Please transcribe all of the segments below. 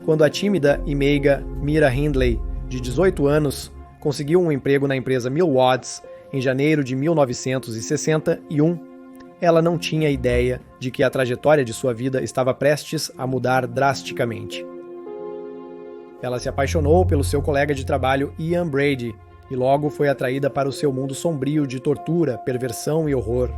quando a tímida e meiga Mira Hindley, de 18 anos, conseguiu um emprego na empresa Millwards em janeiro de 1961, ela não tinha ideia de que a trajetória de sua vida estava prestes a mudar drasticamente. Ela se apaixonou pelo seu colega de trabalho Ian Brady e logo foi atraída para o seu mundo sombrio de tortura, perversão e horror.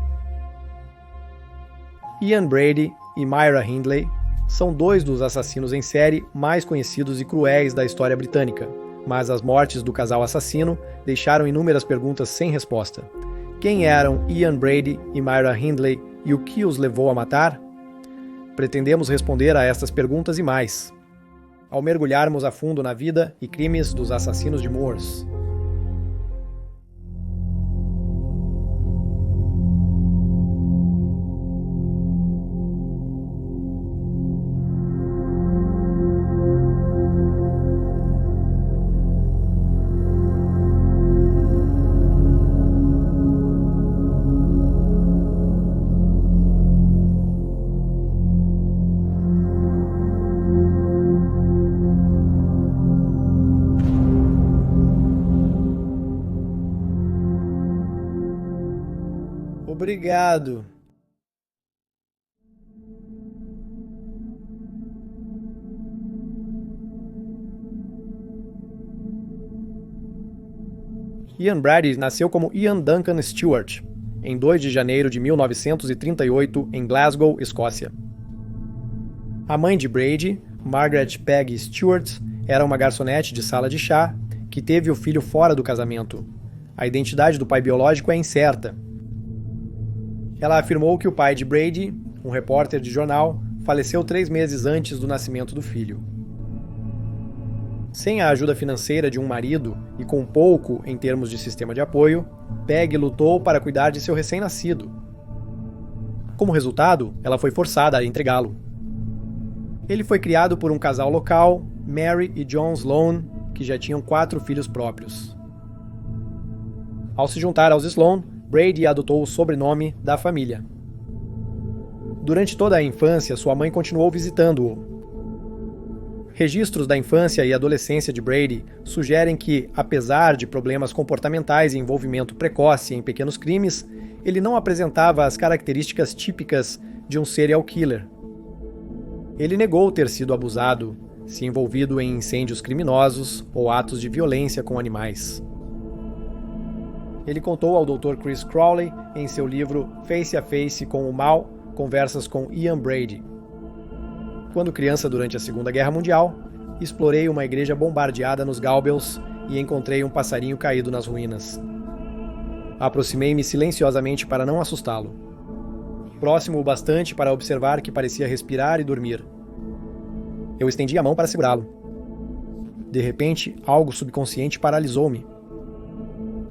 Ian Brady e Myra Hindley são dois dos assassinos em série mais conhecidos e cruéis da história britânica, mas as mortes do casal assassino deixaram inúmeras perguntas sem resposta. Quem eram Ian Brady e Myra Hindley e o que os levou a matar? Pretendemos responder a estas perguntas e mais, ao mergulharmos a fundo na vida e crimes dos assassinos de Moors. Obrigado. Ian Brady nasceu como Ian Duncan Stewart, em 2 de janeiro de 1938, em Glasgow, Escócia. A mãe de Brady, Margaret Peggy Stewart, era uma garçonete de sala de chá que teve o filho fora do casamento. A identidade do pai biológico é incerta. Ela afirmou que o pai de Brady, um repórter de jornal, faleceu 3 meses antes do nascimento do filho. Sem a ajuda financeira de um marido e com pouco em termos de sistema de apoio, Peg lutou para cuidar de seu recém-nascido. Como resultado, ela foi forçada a entregá-lo. Ele foi criado por um casal local, Mary e John Sloan, que já tinham 4 filhos próprios. Ao se juntar aos Sloan, Brady adotou o sobrenome da família. Durante toda a infância, sua mãe continuou visitando-o. Registros da infância e adolescência de Brady sugerem que, apesar de problemas comportamentais e envolvimento precoce em pequenos crimes, ele não apresentava as características típicas de um serial killer. Ele negou ter sido abusado, se envolvido em incêndios criminosos ou atos de violência com animais. Ele contou ao Dr. Chris Crowley em seu livro Face a Face com o Mal, Conversas com Ian Brady. Quando criança durante a Segunda Guerra Mundial, explorei uma igreja bombardeada nos Gaubels e encontrei um passarinho caído nas ruínas. Aproximei-me silenciosamente para não assustá-lo. Próximo o bastante para observar que parecia respirar e dormir. Eu estendi a mão para segurá-lo. De repente, algo subconsciente paralisou-me.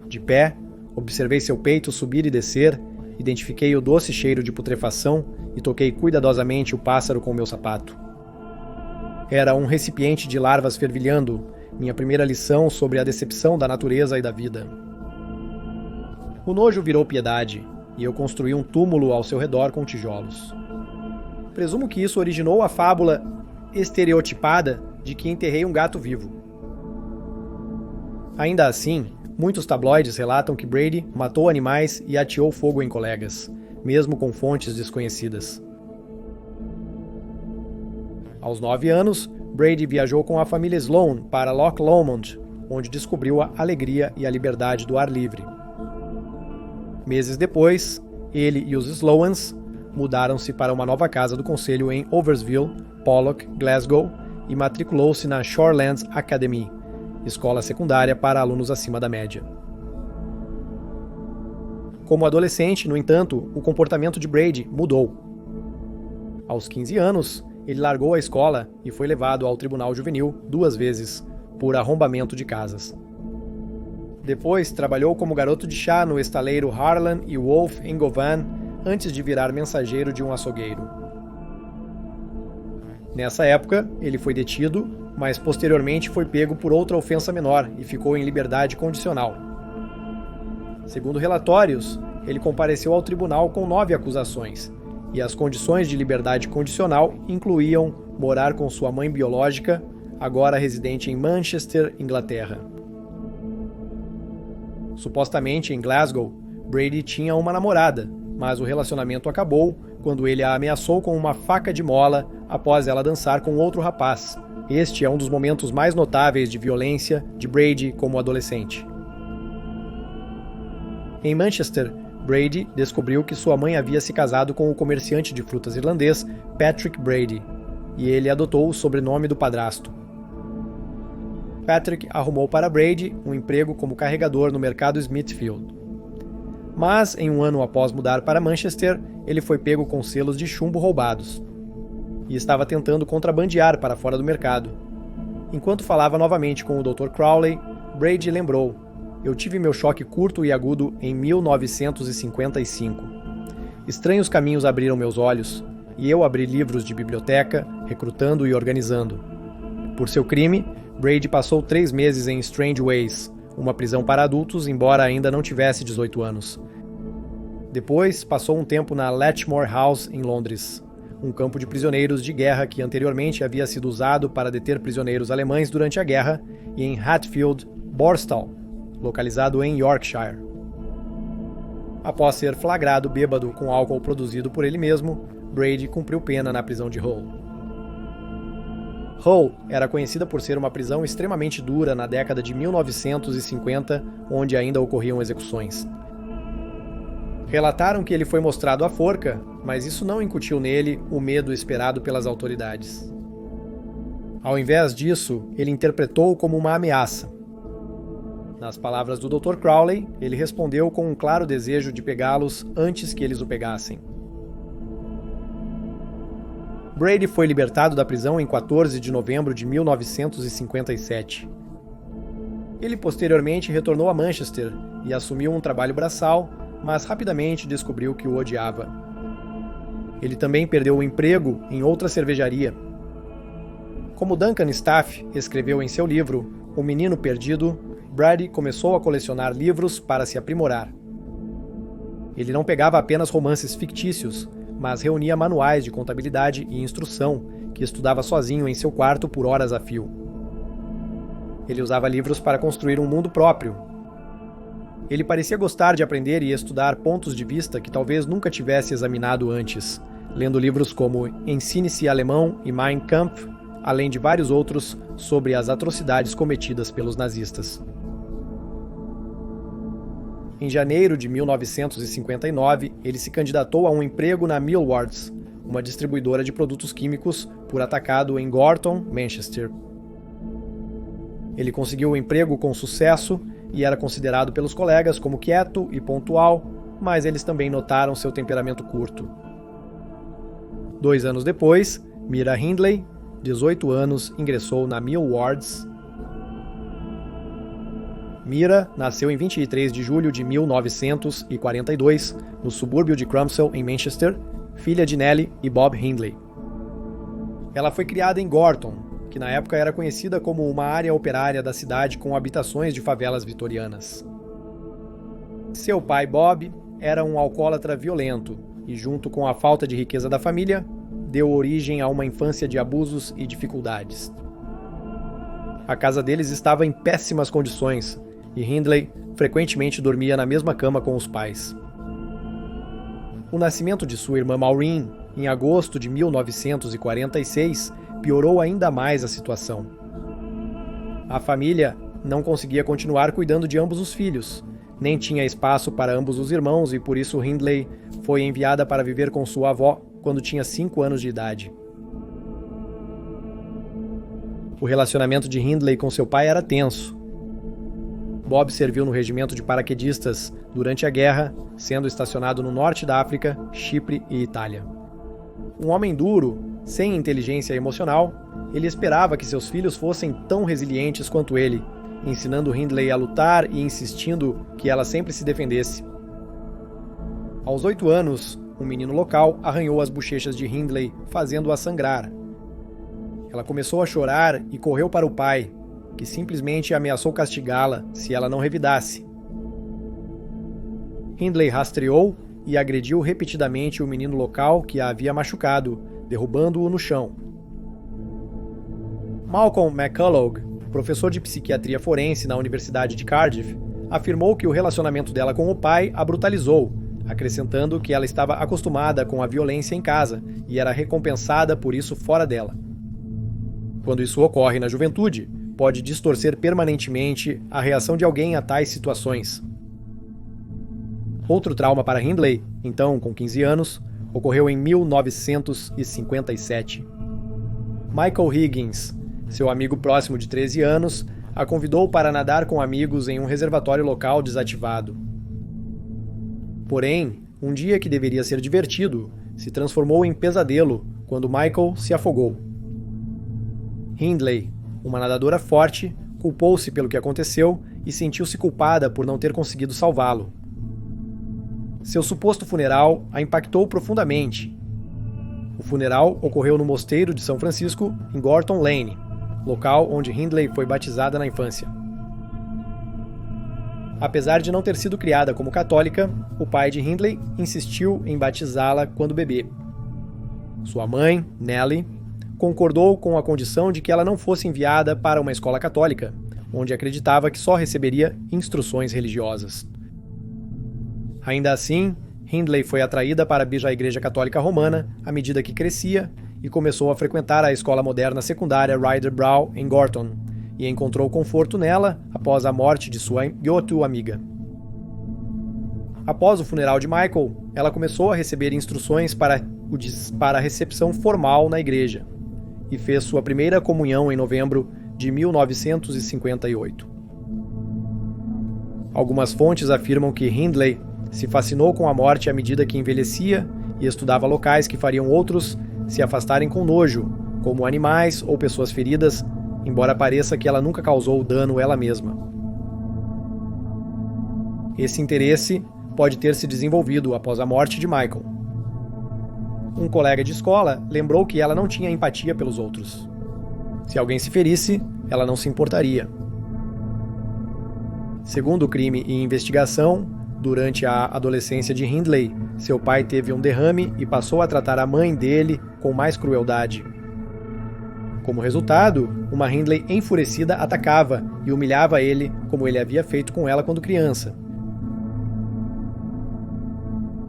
De pé, observei seu peito subir e descer, identifiquei o doce cheiro de putrefação e toquei cuidadosamente o pássaro com meu sapato. Era um recipiente de larvas fervilhando, minha primeira lição sobre a decepção da natureza e da vida. O nojo virou piedade, e eu construí um túmulo ao seu redor com tijolos. Presumo que isso originou a fábula estereotipada de que enterrei um gato vivo. Ainda assim, muitos tabloides relatam que Brady matou animais e ateou fogo em colegas, mesmo com fontes desconhecidas. Aos 9 anos, Brady viajou com a família Sloan para Loch Lomond, onde descobriu a alegria e a liberdade do ar livre. Meses depois, ele e os Sloans mudaram-se para uma nova casa do conselho em Oversville, Pollock, Glasgow, e matriculou-se na Shorelands Academy, escola secundária para alunos acima da média. Como adolescente, no entanto, o comportamento de Brady mudou. Aos 15 anos, ele largou a escola e foi levado ao tribunal juvenil 2 vezes, por arrombamento de casas. Depois, trabalhou como garoto de chá no estaleiro Harlan e Wolff em Govan, antes de virar mensageiro de um açougueiro. Nessa época, ele foi detido, mas posteriormente foi pego por outra ofensa menor e ficou em liberdade condicional. Segundo relatórios, ele compareceu ao tribunal com 9 acusações, e as condições de liberdade condicional incluíam morar com sua mãe biológica, agora residente em Manchester, Inglaterra. Supostamente em Glasgow, Brady tinha uma namorada, mas o relacionamento acabou quando ele a ameaçou com uma faca de mola após ela dançar com outro rapaz. Este é um dos momentos mais notáveis de violência de Brady como adolescente. Em Manchester, Brady descobriu que sua mãe havia se casado com o comerciante de frutas irlandês Patrick Brady, e ele adotou o sobrenome do padrasto. Patrick arrumou para Brady um emprego como carregador no mercado Smithfield. Mas, em um ano após mudar para Manchester, ele foi pego com selos de chumbo roubados e estava tentando contrabandear para fora do mercado. Enquanto falava novamente com o Dr. Crowley, Brady lembrou: "Eu tive meu choque curto e agudo em 1955. Estranhos caminhos abriram meus olhos, e eu abri livros de biblioteca, recrutando e organizando." Por seu crime, Brady passou 3 meses em Strangeways, uma prisão para adultos, embora ainda não tivesse 18 anos. Depois, passou um tempo na Letchmore House, em Londres, um campo de prisioneiros de guerra que anteriormente havia sido usado para deter prisioneiros alemães durante a guerra, e em Hatfield, Borstal, localizado em Yorkshire. Após ser flagrado bêbado com álcool produzido por ele mesmo, Brady cumpriu pena na prisão de Hull. Hull era conhecida por ser uma prisão extremamente dura na década de 1950, onde ainda ocorriam execuções. Relataram que ele foi mostrado à forca, mas isso não incutiu nele o medo esperado pelas autoridades. Ao invés disso, ele interpretou como uma ameaça. Nas palavras do Dr. Crowley, ele respondeu com um claro desejo de pegá-los antes que eles o pegassem. Brady foi libertado da prisão em 14 de novembro de 1957. Ele posteriormente retornou a Manchester e assumiu um trabalho braçal, mas rapidamente descobriu que o odiava. Ele também perdeu o emprego em outra cervejaria. Como Duncan Staff escreveu em seu livro O Menino Perdido, Brady começou a colecionar livros para se aprimorar. Ele não pegava apenas romances fictícios, mas reunia manuais de contabilidade e instrução que estudava sozinho em seu quarto por horas a fio. Ele usava livros para construir um mundo próprio. Ele parecia gostar de aprender e estudar pontos de vista que talvez nunca tivesse examinado antes, lendo livros como Ensine-se Alemão e Mein Kampf, além de vários outros sobre as atrocidades cometidas pelos nazistas. Em janeiro de 1959, ele se candidatou a um emprego na Millwards, uma distribuidora de produtos químicos por atacado em Gorton, Manchester. Ele conseguiu o emprego com sucesso e era considerado pelos colegas como quieto e pontual, mas eles também notaram seu temperamento curto. 2 anos depois, Mira Hindley, 18 anos, ingressou na Millwards. Mira nasceu em 23 de julho de 1942, no subúrbio de Crumpsall, em Manchester, filha de Nellie e Bob Hindley. Ela foi criada em Gorton, que na época era conhecida como uma área operária da cidade com habitações de favelas vitorianas. Seu pai, Bob, era um alcoólatra violento e, junto com a falta de riqueza da família, deu origem a uma infância de abusos e dificuldades. A casa deles estava em péssimas condições e Hindley frequentemente dormia na mesma cama com os pais. O nascimento de sua irmã Maureen, em agosto de 1946, piorou ainda mais a situação. A família não conseguia continuar cuidando de ambos os filhos, nem tinha espaço para ambos os irmãos e por isso Hindley foi enviada para viver com sua avó quando tinha 5 anos de idade. O relacionamento de Hindley com seu pai era tenso. Bob serviu no regimento de paraquedistas durante a guerra, sendo estacionado no norte da África, Chipre e Itália. Um homem duro, sem inteligência emocional, ele esperava que seus filhos fossem tão resilientes quanto ele, ensinando Hindley a lutar e insistindo que ela sempre se defendesse. Aos 8 anos, um menino local arranhou as bochechas de Hindley, fazendo-a sangrar. Ela começou a chorar e correu para o pai, que simplesmente ameaçou castigá-la se ela não revidasse. Hindley rastreou e agrediu repetidamente o menino local que a havia machucado, derrubando-o no chão. Malcolm McCullough, professor de psiquiatria forense na Universidade de Cardiff, afirmou que o relacionamento dela com o pai a brutalizou, acrescentando que ela estava acostumada com a violência em casa e era recompensada por isso fora dela. Quando isso ocorre na juventude, pode distorcer permanentemente a reação de alguém a tais situações. Outro trauma para Hindley, então com 15 anos, ocorreu em 1957. Michael Higgins, seu amigo próximo de 13 anos, a convidou para nadar com amigos em um reservatório local desativado. Porém, um dia que deveria ser divertido, se transformou em pesadelo quando Michael se afogou. Hindley, uma nadadora forte, culpou-se pelo que aconteceu e sentiu-se culpada por não ter conseguido salvá-lo. Seu suposto funeral a impactou profundamente. O funeral ocorreu no Mosteiro de São Francisco, em Gorton Lane, local onde Hindley foi batizada na infância. Apesar de não ter sido criada como católica, o pai de Hindley insistiu em batizá-la quando bebê. Sua mãe, Nellie, concordou com a condição de que ela não fosse enviada para uma escola católica, onde acreditava que só receberia instruções religiosas. Ainda assim, Hindley foi atraída para a Igreja Católica Romana à medida que crescia e começou a frequentar a escola moderna secundária Ryder Brow em Gorton, e encontrou conforto nela após a morte de sua Yotu amiga. Após o funeral de Michael, ela começou a receber instruções para a recepção formal na igreja, e fez sua primeira comunhão em novembro de 1958. Algumas fontes afirmam que Hindley se fascinou com a morte à medida que envelhecia e estudava locais que fariam outros se afastarem com nojo, como animais ou pessoas feridas, embora pareça que ela nunca causou dano ela mesma. Esse interesse pode ter se desenvolvido após a morte de Michael. Um colega de escola lembrou que ela não tinha empatia pelos outros. Se alguém se ferisse, ela não se importaria. Segundo o crime e investigação, durante a adolescência de Hindley, seu pai teve um derrame e passou a tratar a mãe dele com mais crueldade. Como resultado, uma Hindley enfurecida atacava e humilhava ele como ele havia feito com ela quando criança.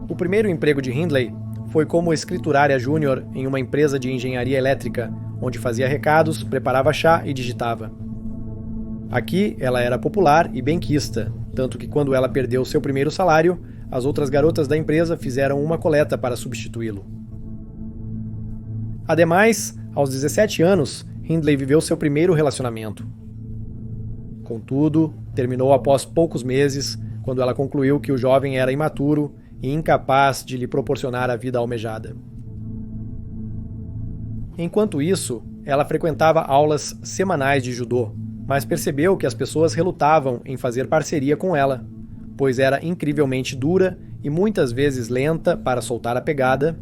O primeiro emprego de Hindley foi como escriturária júnior em uma empresa de engenharia elétrica, onde fazia recados, preparava chá e digitava. Aqui, ela era popular e benquista, tanto que quando ela perdeu seu primeiro salário, as outras garotas da empresa fizeram uma coleta para substituí-lo. Ademais, aos 17 anos, Hindley viveu seu primeiro relacionamento. Contudo, terminou após poucos meses, quando ela concluiu que o jovem era imaturo e incapaz de lhe proporcionar a vida almejada. Enquanto isso, ela frequentava aulas semanais de judô, mas percebeu que as pessoas relutavam em fazer parceria com ela, pois era incrivelmente dura e muitas vezes lenta para soltar a pegada.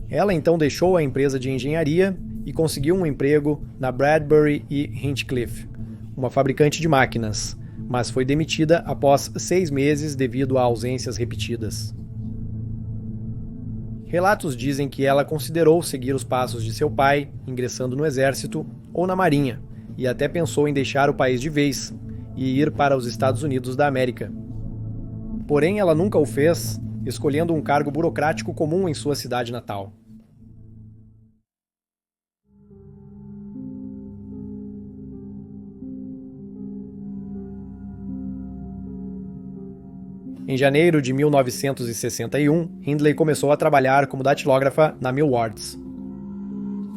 Ela então deixou a empresa de engenharia e conseguiu um emprego na Bradbury e Hinchcliffe, uma fabricante de máquinas, mas foi demitida após 6 meses devido a ausências repetidas. Relatos dizem que ela considerou seguir os passos de seu pai, ingressando no exército ou na marinha, e até pensou em deixar o país de vez e ir para os Estados Unidos da América. Porém, ela nunca o fez, escolhendo um cargo burocrático comum em sua cidade natal. Em janeiro de 1961, Hindley começou a trabalhar como datilógrafa na Millwards.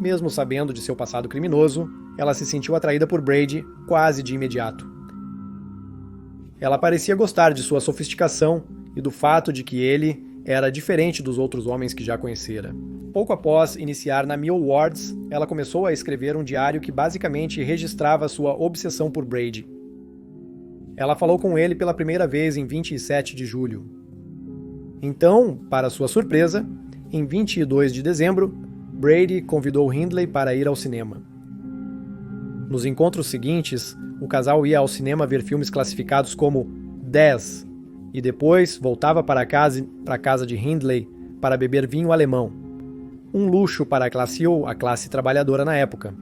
Mesmo sabendo de seu passado criminoso, ela se sentiu atraída por Brady quase de imediato. Ela parecia gostar de sua sofisticação e do fato de que ele era diferente dos outros homens que já conhecera. Pouco após iniciar na Millwards, ela começou a escrever um diário que basicamente registrava sua obsessão por Brady. Ela falou com ele pela primeira vez em 27 de julho. Então, para sua surpresa, em 22 de dezembro, Brady convidou Hindley para ir ao cinema. Nos encontros seguintes, o casal ia ao cinema ver filmes classificados como 10 e depois voltava para a casa de Hindley para beber vinho alemão, um luxo para a classe trabalhadora na época.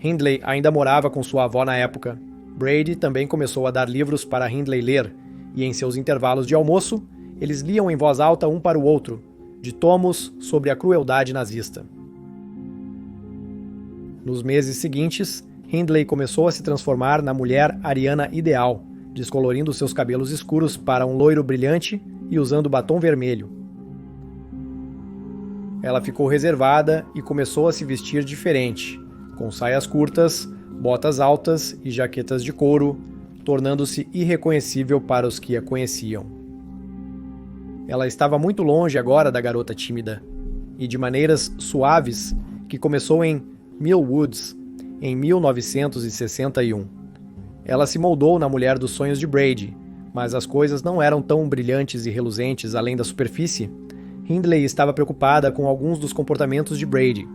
Hindley ainda morava com sua avó na época. Brady também começou a dar livros para Hindley ler, e em seus intervalos de almoço, eles liam em voz alta um para o outro, de tomos sobre a crueldade nazista. Nos meses seguintes, Hindley começou a se transformar na mulher ariana ideal, descolorindo seus cabelos escuros para um loiro brilhante e usando batom vermelho. Ela ficou reservada e começou a se vestir diferente, com saias curtas, botas altas e jaquetas de couro, tornando-se irreconhecível para os que a conheciam. Ela estava muito longe agora da garota tímida, e de maneiras suaves, que começou em Mill Woods, em 1961. Ela se moldou na mulher dos sonhos de Brady, mas as coisas não eram tão brilhantes e reluzentes além da superfície. Hindley estava preocupada com alguns dos comportamentos de Brady.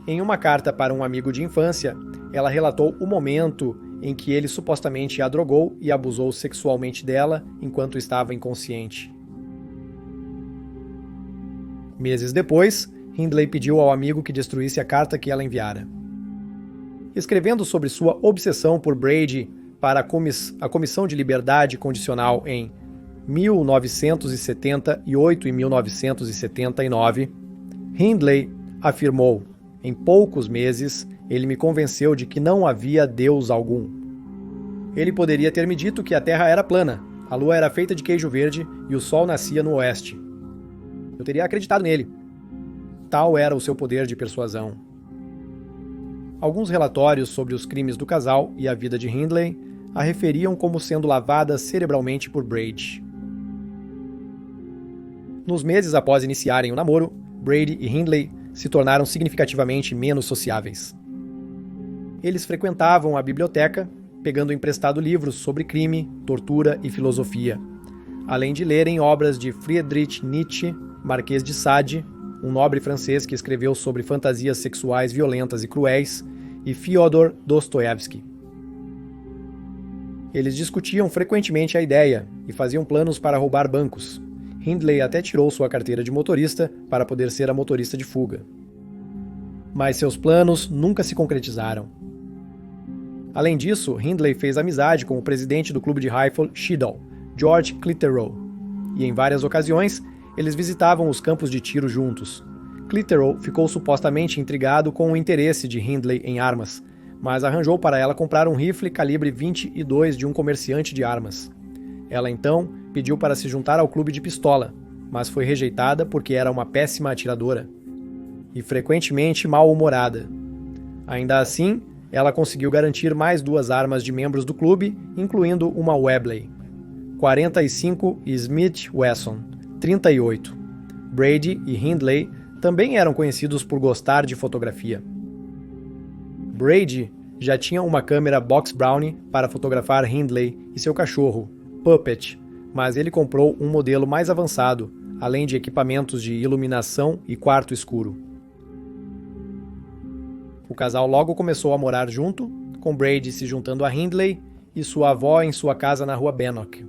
Em uma carta para um amigo de infância, ela relatou o momento em que ele supostamente a drogou e abusou sexualmente dela enquanto estava inconsciente. Meses depois, Hindley pediu ao amigo que destruísse a carta que ela enviara. Escrevendo sobre sua obsessão por Brady para a Comissão de Liberdade Condicional em 1978 e 1979, Hindley afirmou: "Em poucos meses, ele me convenceu de que não havia Deus algum. Ele poderia ter me dito que a Terra era plana, a Lua era feita de queijo verde e o Sol nascia no oeste. Eu teria acreditado nele. Tal era o seu poder de persuasão." Alguns relatórios sobre os crimes do casal e a vida de Hindley a referiam como sendo lavada cerebralmente por Brady. Nos meses após iniciarem o namoro, Brady e Hindley se tornaram significativamente menos sociáveis. Eles frequentavam a biblioteca, pegando emprestado livros sobre crime, tortura e filosofia, além de lerem obras de Friedrich Nietzsche, Marquês de Sade, um nobre francês que escreveu sobre fantasias sexuais violentas e cruéis, e Fyodor Dostoiévski. Eles discutiam frequentemente a ideia e faziam planos para roubar bancos. Hindley até tirou sua carteira de motorista para poder ser a motorista de fuga. Mas seus planos nunca se concretizaram. Além disso, Hindley fez amizade com o presidente do clube de rifle Shiddle, George Clitheroe, e em várias ocasiões eles visitavam os campos de tiro juntos. Clitheroe ficou supostamente intrigado com o interesse de Hindley em armas, mas arranjou para ela comprar um rifle calibre 22 de um comerciante de armas. Ela então pediu para se juntar ao clube de pistola, mas foi rejeitada porque era uma péssima atiradora e frequentemente mal-humorada. Ainda assim, ela conseguiu garantir mais 2 armas de membros do clube, incluindo uma Webley 45 e Smith Wesson 38. Brady e Hindley também eram conhecidos por gostar de fotografia. Brady já tinha uma câmera Box Brownie para fotografar Hindley e seu cachorro, Puppet, mas ele comprou um modelo mais avançado, além de equipamentos de iluminação e quarto escuro. O casal logo começou a morar junto, com Brady se juntando a Hindley e sua avó em sua casa na rua Bannock.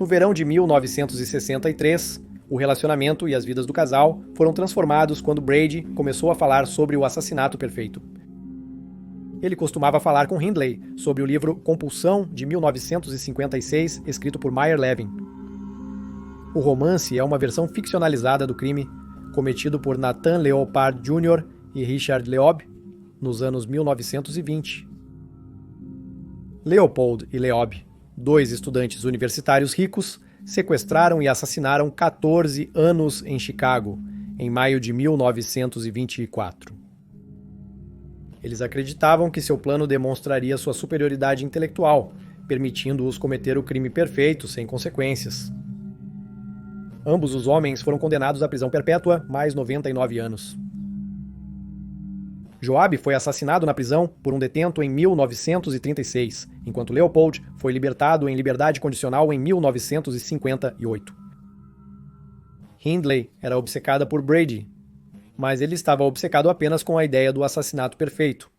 No verão de 1963, o relacionamento e as vidas do casal foram transformados quando Brady começou a falar sobre o assassinato perfeito. Ele costumava falar com Hindley sobre o livro Compulsão, de 1956, escrito por Meyer Levin. O romance é uma versão ficcionalizada do crime cometido por Nathan Leopard Jr. e Richard Leob nos anos 1920. Leopold e Leob, 2 estudantes universitários ricos, sequestraram e assassinaram 14 anos em Chicago, em maio de 1924. Eles acreditavam que seu plano demonstraria sua superioridade intelectual, permitindo-os cometer o crime perfeito sem consequências. Ambos os homens foram condenados à prisão perpétua, mais 99 anos. Joab foi assassinado na prisão por um detento em 1936, enquanto Leopold foi libertado em liberdade condicional em 1958. Hindley era obcecada por Brady, mas ele estava obcecado apenas com a ideia do assassinato perfeito.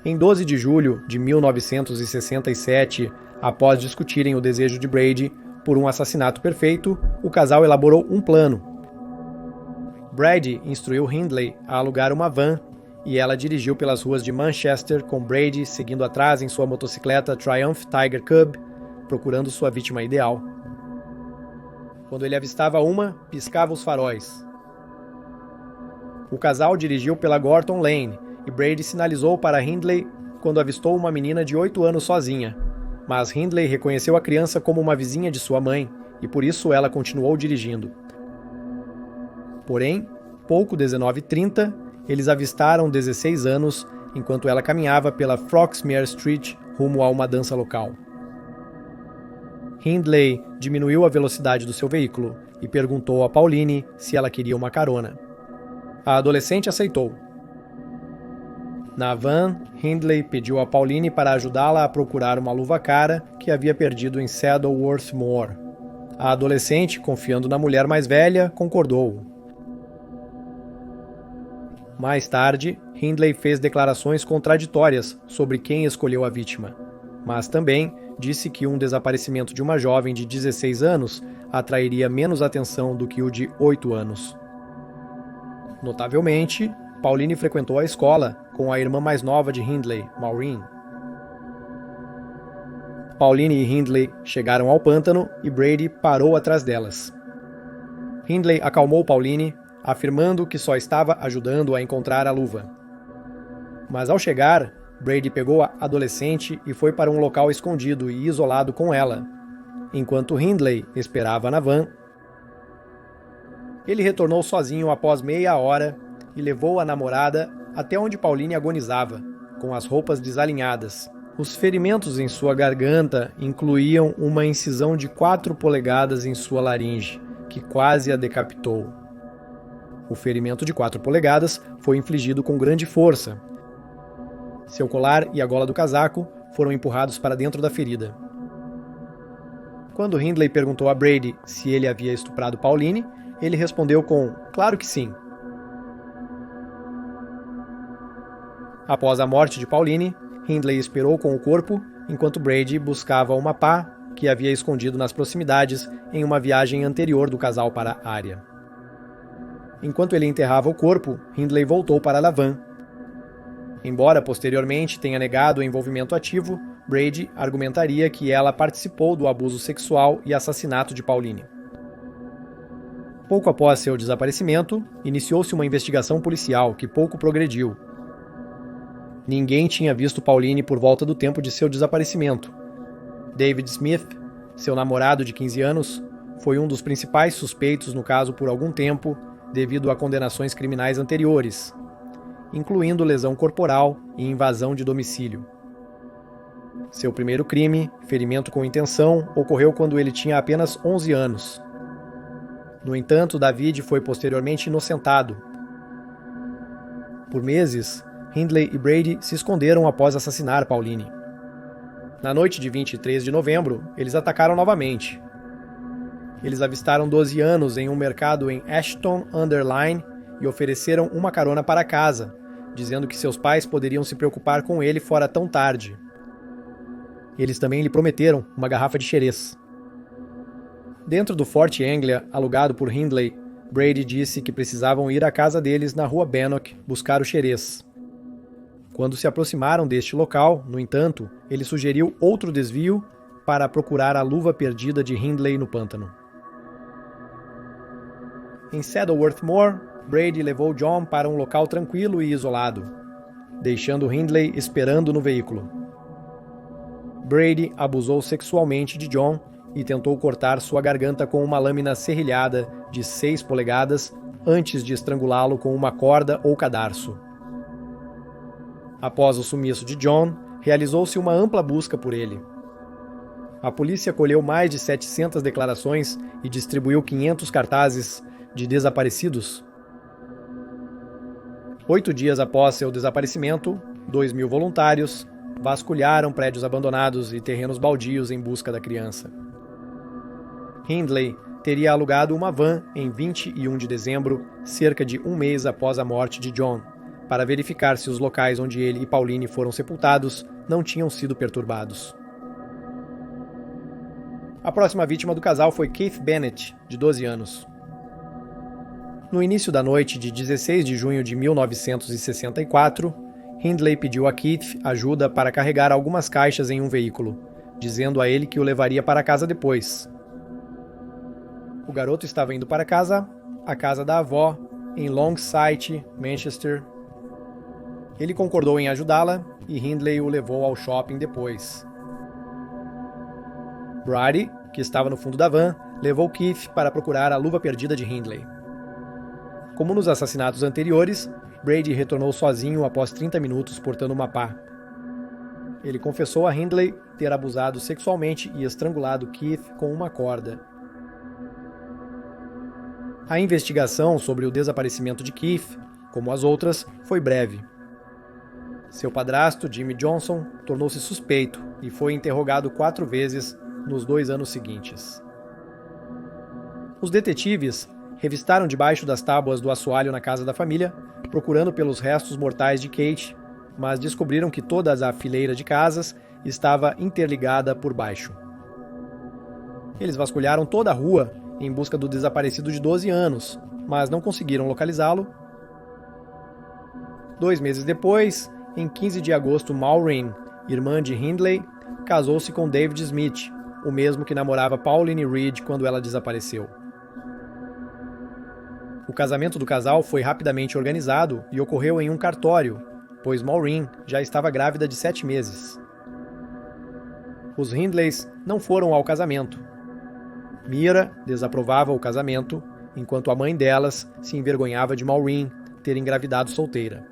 Em 12 de julho de 1967, após discutirem o desejo de Brady por um assassinato perfeito, o casal elaborou um plano. Brady instruiu Hindley a alugar uma van e ela dirigiu pelas ruas de Manchester com Brady seguindo atrás em sua motocicleta Triumph Tiger Cub, procurando sua vítima ideal. Quando ele avistava uma, piscava os faróis. O casal dirigiu pela Gorton Lane e Brady sinalizou para Hindley quando avistou uma menina de 8 anos sozinha, mas Hindley reconheceu a criança como uma vizinha de sua mãe e por isso ela continuou dirigindo. Porém, pouco 19h30, eles avistaram 16 anos enquanto ela caminhava pela Froxmere Street rumo a uma dança local. Hindley diminuiu a velocidade do seu veículo e perguntou a Pauline se ela queria uma carona. A adolescente aceitou. Na van, Hindley pediu a Pauline para ajudá-la a procurar uma luva cara que havia perdido em Saddleworth Moor. A adolescente, confiando na mulher mais velha, concordou. Mais tarde, Hindley fez declarações contraditórias sobre quem escolheu a vítima, mas também disse que um desaparecimento de uma jovem de 16 anos atrairia menos atenção do que o de 8 anos. Notavelmente, Pauline frequentou a escola com a irmã mais nova de Hindley, Maureen. Pauline e Hindley chegaram ao pântano e Brady parou atrás delas. Hindley acalmou Pauline, afirmando que só estava ajudando a encontrar a luva. Mas ao chegar, Brady pegou a adolescente e foi para um local escondido e isolado com ela, enquanto Hindley esperava na van. Ele retornou sozinho após meia hora e levou a namorada até onde Pauline agonizava, com as roupas desalinhadas. Os ferimentos em sua garganta incluíam uma incisão de 4 polegadas em sua laringe, que quase a decapitou. O ferimento de 4 polegadas foi infligido com grande força. Seu colar e a gola do casaco foram empurrados para dentro da ferida. Quando Hindley perguntou a Brady se ele havia estuprado Pauline, ele respondeu com "claro que sim". Após a morte de Pauline, Hindley esperou com o corpo enquanto Brady buscava uma pá que havia escondido nas proximidades em uma viagem anterior do casal para a área. Enquanto ele enterrava o corpo, Hindley voltou para a van. Embora posteriormente tenha negado o envolvimento ativo, Brady argumentaria que ela participou do abuso sexual e assassinato de Pauline. Pouco após seu desaparecimento, iniciou-se uma investigação policial que pouco progrediu. Ninguém tinha visto Pauline por volta do tempo de seu desaparecimento. David Smith, seu namorado de 15 anos, foi um dos principais suspeitos no caso por algum tempo, devido a condenações criminais anteriores, incluindo lesão corporal e invasão de domicílio. Seu primeiro crime, ferimento com intenção, ocorreu quando ele tinha apenas 11 anos. No entanto, David foi posteriormente inocentado. Por meses, Hindley e Brady se esconderam após assassinar Pauline. Na noite de 23 de novembro, eles atacaram novamente. Eles avistaram 12 anos em um mercado em Ashton-under-Lyne e ofereceram uma carona para casa, dizendo que seus pais poderiam se preocupar com ele fora tão tarde. Eles também lhe prometeram uma garrafa de xerez. Dentro do Fort Anglia, alugado por Hindley, Brady disse que precisavam ir à casa deles na rua Bannock buscar o xerez. Quando se aproximaram deste local, no entanto, ele sugeriu outro desvio para procurar a luva perdida de Hindley no pântano. Em Saddleworth Moor, Brady levou John para um local tranquilo e isolado, deixando Hindley esperando no veículo. Brady abusou sexualmente de John e tentou cortar sua garganta com uma lâmina serrilhada de 6 polegadas antes de estrangulá-lo com uma corda ou cadarço. Após o sumiço de John, realizou-se uma ampla busca por ele. A polícia colheu mais de 700 declarações e distribuiu 500 cartazes de desaparecidos. 8 dias após seu desaparecimento, 2.000 voluntários vasculharam prédios abandonados e terrenos baldios em busca da criança. Hindley teria alugado uma van em 21 de dezembro, cerca de um mês após a morte de John, para verificar se os locais onde ele e Pauline foram sepultados não tinham sido perturbados. A próxima vítima do casal foi Keith Bennett, de 12 anos. No início da noite de 16 de junho de 1964, Hindley pediu a Keith ajuda para carregar algumas caixas em um veículo, dizendo a ele que o levaria para casa depois. O garoto estava indo para casa, a casa da avó, em Longsight, Manchester. Ele concordou em ajudá-la e Hindley o levou ao shopping depois. Brady, que estava no fundo da van, levou Keith para procurar a luva perdida de Hindley. Como nos assassinatos anteriores, Brady retornou sozinho após 30 minutos portando uma pá. Ele confessou a Hindley ter abusado sexualmente e estrangulado Keith com uma corda. A investigação sobre o desaparecimento de Keith, como as outras, foi breve. Seu padrasto, Jimmy Johnson, tornou-se suspeito e foi interrogado 4 vezes nos 2 anos seguintes. Os detetives revistaram debaixo das tábuas do assoalho na casa da família, procurando pelos restos mortais de Kate, mas descobriram que toda a fileira de casas estava interligada por baixo. Eles vasculharam toda a rua em busca do desaparecido de 12 anos, mas não conseguiram localizá-lo. 2 meses depois, em 15 de agosto, Maureen, irmã de Hindley, casou-se com David Smith, o mesmo que namorava Pauline Reed quando ela desapareceu. O casamento do casal foi rapidamente organizado e ocorreu em um cartório, pois Maureen já estava grávida de 7 meses. Os Hindleys não foram ao casamento. Mira desaprovava o casamento, enquanto a mãe delas se envergonhava de Maureen ter engravidado solteira.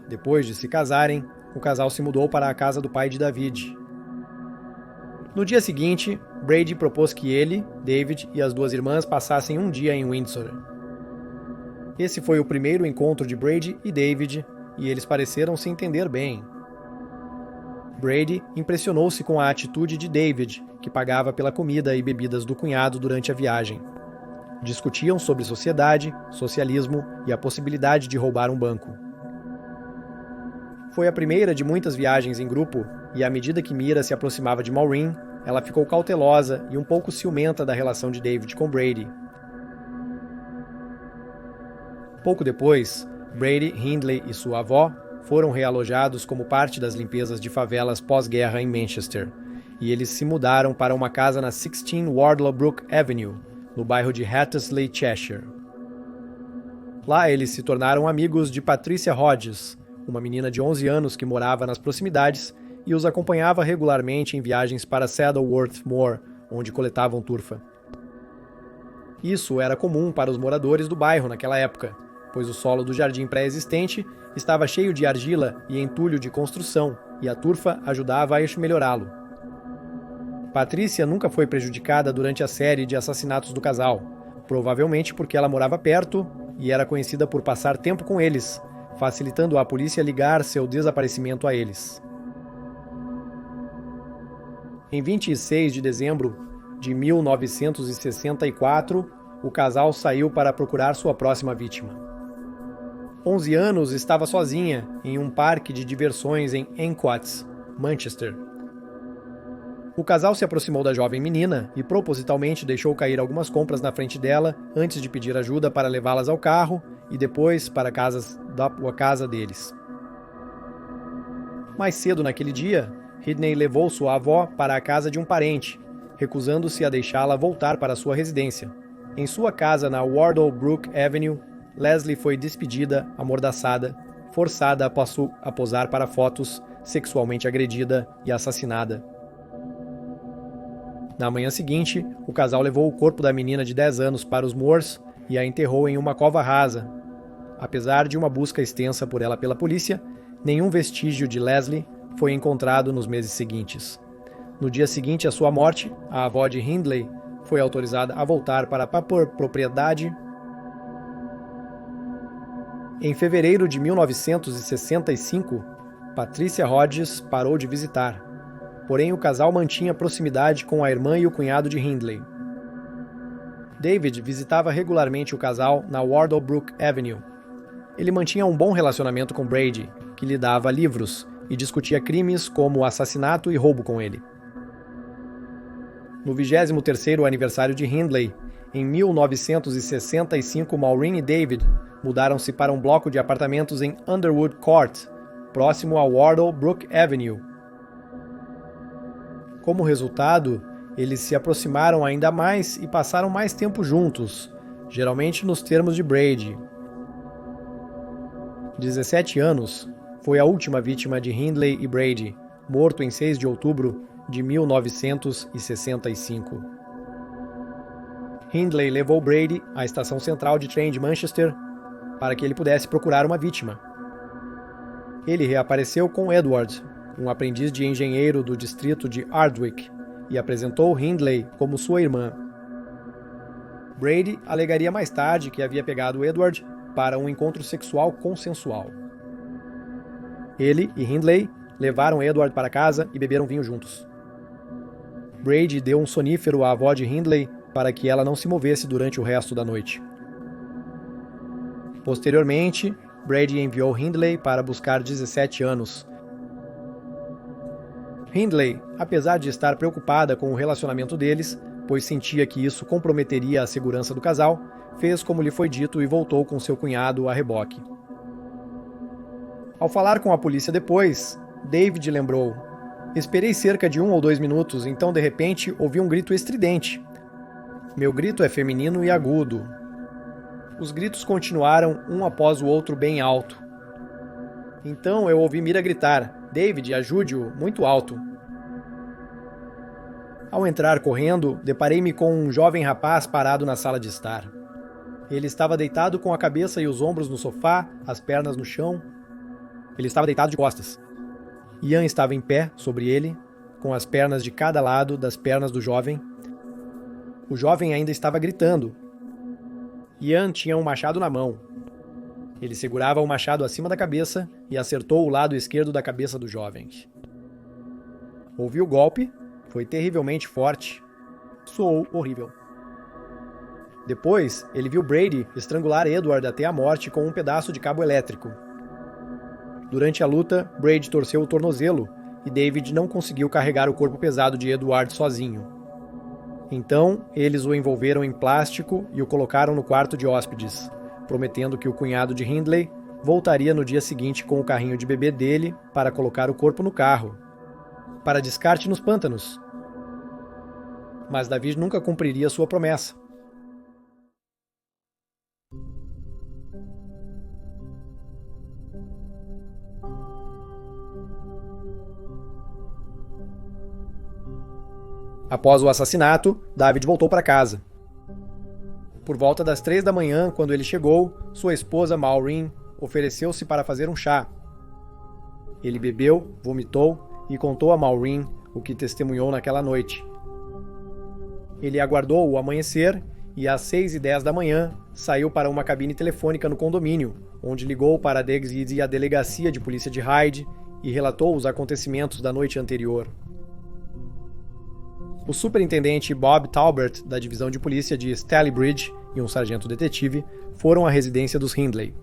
Depois de se casarem, o casal se mudou para a casa do pai de David. No dia seguinte, Brady propôs que ele, David e as 2 irmãs passassem um dia em Windsor. Esse foi o primeiro encontro de Brady e David, e eles pareceram se entender bem. Brady impressionou-se com a atitude de David, que pagava pela comida e bebidas do cunhado durante a viagem. Discutiam sobre sociedade, socialismo e a possibilidade de roubar um banco. Foi a primeira de muitas viagens em grupo, e à medida que Mira se aproximava de Maureen, ela ficou cautelosa e um pouco ciumenta da relação de David com Brady. Pouco depois, Brady, Hindley e sua avó foram realojados como parte das limpezas de favelas pós-guerra em Manchester, e eles se mudaram para uma casa na 16 Wardlebrook Avenue, no bairro de Hattersley, Cheshire. Lá eles se tornaram amigos de Patricia Hodges, uma menina de 11 anos que morava nas proximidades e os acompanhava regularmente em viagens para Saddleworth Moor, onde coletavam turfa. Isso era comum para os moradores do bairro naquela época, pois o solo do jardim pré-existente estava cheio de argila e entulho de construção, e a turfa ajudava a melhorá-lo. Patrícia nunca foi prejudicada durante a série de assassinatos do casal, provavelmente porque ela morava perto e era conhecida por passar tempo com eles, facilitando à polícia ligar seu desaparecimento a eles. Em 26 de dezembro de 1964, o casal saiu para procurar sua próxima vítima. 11 anos estava sozinha em um parque de diversões em Enquates, Manchester. O casal se aproximou da jovem menina e propositalmente deixou cair algumas compras na frente dela antes de pedir ajuda para levá-las ao carro e depois para a casa deles. Mais cedo naquele dia, Hindley levou sua avó para a casa de um parente, recusando-se a deixá-la voltar para sua residência. Em sua casa na Wardlebrook Avenue, Leslie foi despedida, amordaçada, forçada a posar para fotos, sexualmente agredida e assassinada. Na manhã seguinte, o casal levou o corpo da menina de 10 anos para os moors e a enterrou em uma cova rasa. Apesar de uma busca extensa por ela pela polícia, nenhum vestígio de Leslie foi encontrado nos meses seguintes. No dia seguinte à sua morte, a avó de Hindley foi autorizada a voltar para a propriedade. Em fevereiro de 1965, Patricia Hodges parou de visitar. Porém, o casal mantinha proximidade com a irmã e o cunhado de Hindley. David visitava regularmente o casal na Wardlebrook Avenue. Ele mantinha um bom relacionamento com Brady, que lhe dava livros e discutia crimes como assassinato e roubo com ele. No 23º aniversário de Hindley, em 1965, Maureen e David mudaram-se para um bloco de apartamentos em Underwood Court, próximo a Wardle Brook Avenue. Como resultado, eles se aproximaram ainda mais e passaram mais tempo juntos, geralmente nos termos de Brady. 17 anos foi a última vítima de Hindley e Brady, morto em 6 de outubro de 1965. Hindley levou Brady à estação central de trem de Manchester para que ele pudesse procurar uma vítima. Ele reapareceu com Edward, um aprendiz de engenheiro do distrito de Ardwick, e apresentou Hindley como sua irmã. Brady alegaria mais tarde que havia pegado Edward para um encontro sexual consensual. Ele e Hindley levaram Edward para casa e beberam vinho juntos. Brady deu um sonífero à avó de Hindley para que ela não se movesse durante o resto da noite. Posteriormente, Brady enviou Hindley para buscar 17 anos. Hindley, apesar de estar preocupada com o relacionamento deles, pois sentia que isso comprometeria a segurança do casal, fez como lhe foi dito e voltou com seu cunhado a reboque. Ao falar com a polícia depois, David lembrou: "Esperei cerca de 1 ou 2 minutos, então de repente ouvi um grito estridente. Meu grito é feminino e agudo. Os gritos continuaram um após o outro bem alto. Então eu ouvi Mira gritar: 'David, ajude-o!' muito alto. Ao entrar correndo, deparei-me com um jovem rapaz parado na sala de estar. Ele estava deitado com a cabeça e os ombros no sofá, as pernas no chão. Ele estava deitado de costas. Ian estava em pé sobre ele, com as pernas de cada lado das pernas do jovem. O jovem ainda estava gritando. Ian tinha um machado na mão. Ele segurava o machado acima da cabeça e acertou o lado esquerdo da cabeça do jovem. Ouviu o golpe, foi terrivelmente forte, soou horrível. Depois, ele viu Brady estrangular Edward até a morte com um pedaço de cabo elétrico. Durante a luta, Brady torceu o tornozelo e David não conseguiu carregar o corpo pesado de Edward sozinho. Então, eles o envolveram em plástico e o colocaram no quarto de hóspedes, prometendo que o cunhado de Hindley voltaria no dia seguinte com o carrinho de bebê dele para colocar o corpo no carro, para descarte nos pântanos. Mas David nunca cumpriria sua promessa. Após o assassinato, David voltou para casa. Por volta das 3 da manhã, quando ele chegou, sua esposa Maureen ofereceu-se para fazer um chá. Ele bebeu, vomitou e contou a Maureen o que testemunhou naquela noite. Ele aguardou o amanhecer e às 6h10 da manhã saiu para uma cabine telefônica no condomínio, onde ligou para a delegacia de polícia de Hyde e relatou os acontecimentos da noite anterior. O superintendente Bob Talbert, da divisão de polícia de Stalybridge, e um sargento detetive foram à residência dos Hindley.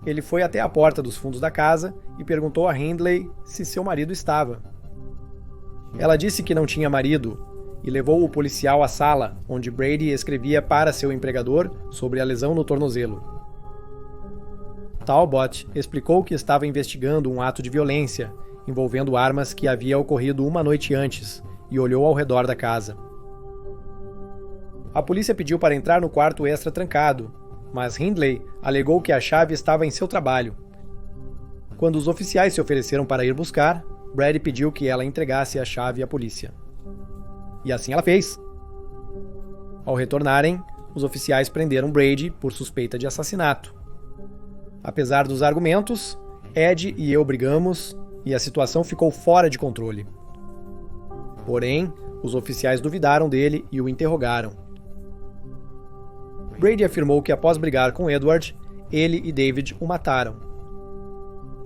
Ele foi até a porta dos fundos da casa e perguntou a Hindley se seu marido estava. Ela disse que não tinha marido e levou o policial à sala, onde Brady escrevia para seu empregador sobre a lesão no tornozelo. Talbot explicou que estava investigando um ato de violência envolvendo armas que havia ocorrido uma noite antes, e olhou ao redor da casa. A polícia pediu para entrar no quarto extra trancado, mas Hindley alegou que a chave estava em seu trabalho. Quando os oficiais se ofereceram para ir buscar, Brady pediu que ela entregasse a chave à polícia. E assim ela fez. Ao retornarem, os oficiais prenderam Brady por suspeita de assassinato. Apesar dos argumentos, Ed e eu brigamos e a situação ficou fora de controle. Porém, os oficiais duvidaram dele e o interrogaram. Brady afirmou que após brigar com Edward, ele e David o mataram.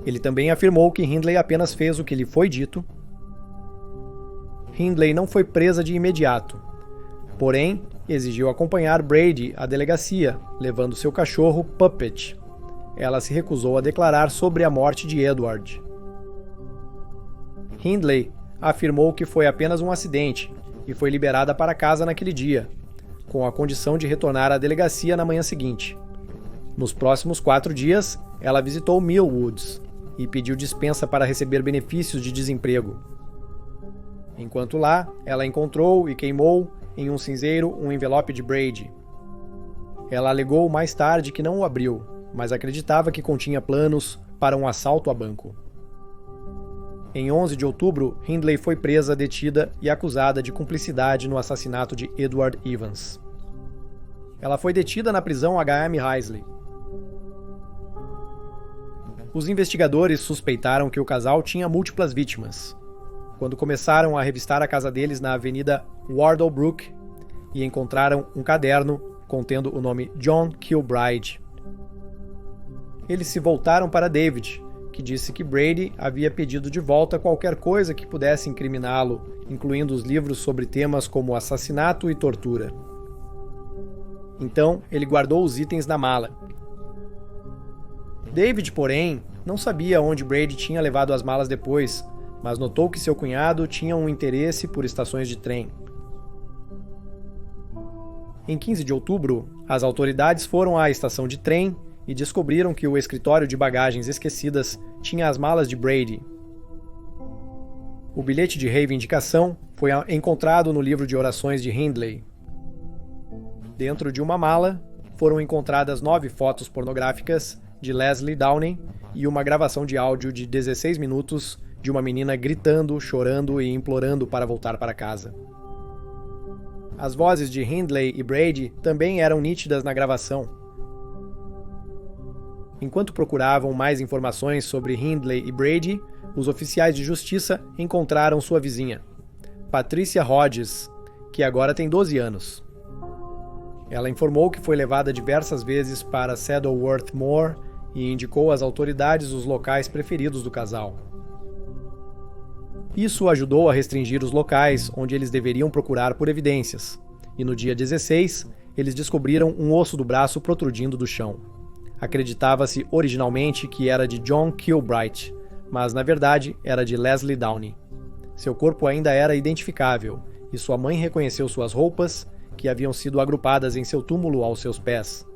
Ele também afirmou que Hindley apenas fez o que lhe foi dito. Hindley não foi presa de imediato, porém, exigiu acompanhar Brady à delegacia, levando seu cachorro Puppet. ela se recusou a declarar sobre a morte de Edward. Hindley afirmou que foi apenas um acidente e foi liberada para casa naquele dia, com a condição de retornar à delegacia na manhã seguinte. Nos próximos 4 dias, ela visitou Millwoods e pediu dispensa para receber benefícios de desemprego. Enquanto lá, ela encontrou e queimou em um cinzeiro um envelope de Brady. Ela alegou mais tarde que não o abriu, mas acreditava que continha planos para um assalto a banco. Em 11 de outubro, Hindley foi presa, detida e acusada de cumplicidade no assassinato de Edward Evans. Ela foi detida na prisão H.M. Heisley. Os investigadores suspeitaram que o casal tinha múltiplas vítimas, quando começaram a revistar a casa deles na avenida Wardlebrook e encontraram um caderno contendo o nome John Kilbride. Eles se voltaram para David, que disse que Brady havia pedido de volta qualquer coisa que pudesse incriminá-lo, incluindo os livros sobre temas como assassinato e tortura. Então, ele guardou os itens na mala. David, porém, não sabia onde Brady tinha levado as malas depois, mas notou que seu cunhado tinha um interesse por estações de trem. Em 15 de outubro, as autoridades foram à estação de trem e descobriram que o escritório de bagagens esquecidas tinha as malas de Brady. O bilhete de reivindicação foi encontrado no livro de orações de Hindley. Dentro de uma mala, foram encontradas 9 fotos pornográficas de Leslie Downey e uma gravação de áudio de 16 minutos de uma menina gritando, chorando e implorando para voltar para casa. As vozes de Hindley e Brady também eram nítidas na gravação. Enquanto procuravam mais informações sobre Hindley e Brady, os oficiais de justiça encontraram sua vizinha, Patricia Hodges, que agora tem 12 anos. Ela informou que foi levada diversas vezes para Saddleworth Moor e indicou às autoridades os locais preferidos do casal. Isso ajudou a restringir os locais onde eles deveriam procurar por evidências, e no dia 16, eles descobriram um osso do braço protrudindo do chão. Acreditava-se originalmente que era de John Kilbride, mas na verdade era de Leslie Downey. Seu corpo ainda era identificável, e sua mãe reconheceu suas roupas, que haviam sido agrupadas em seu túmulo aos seus pés.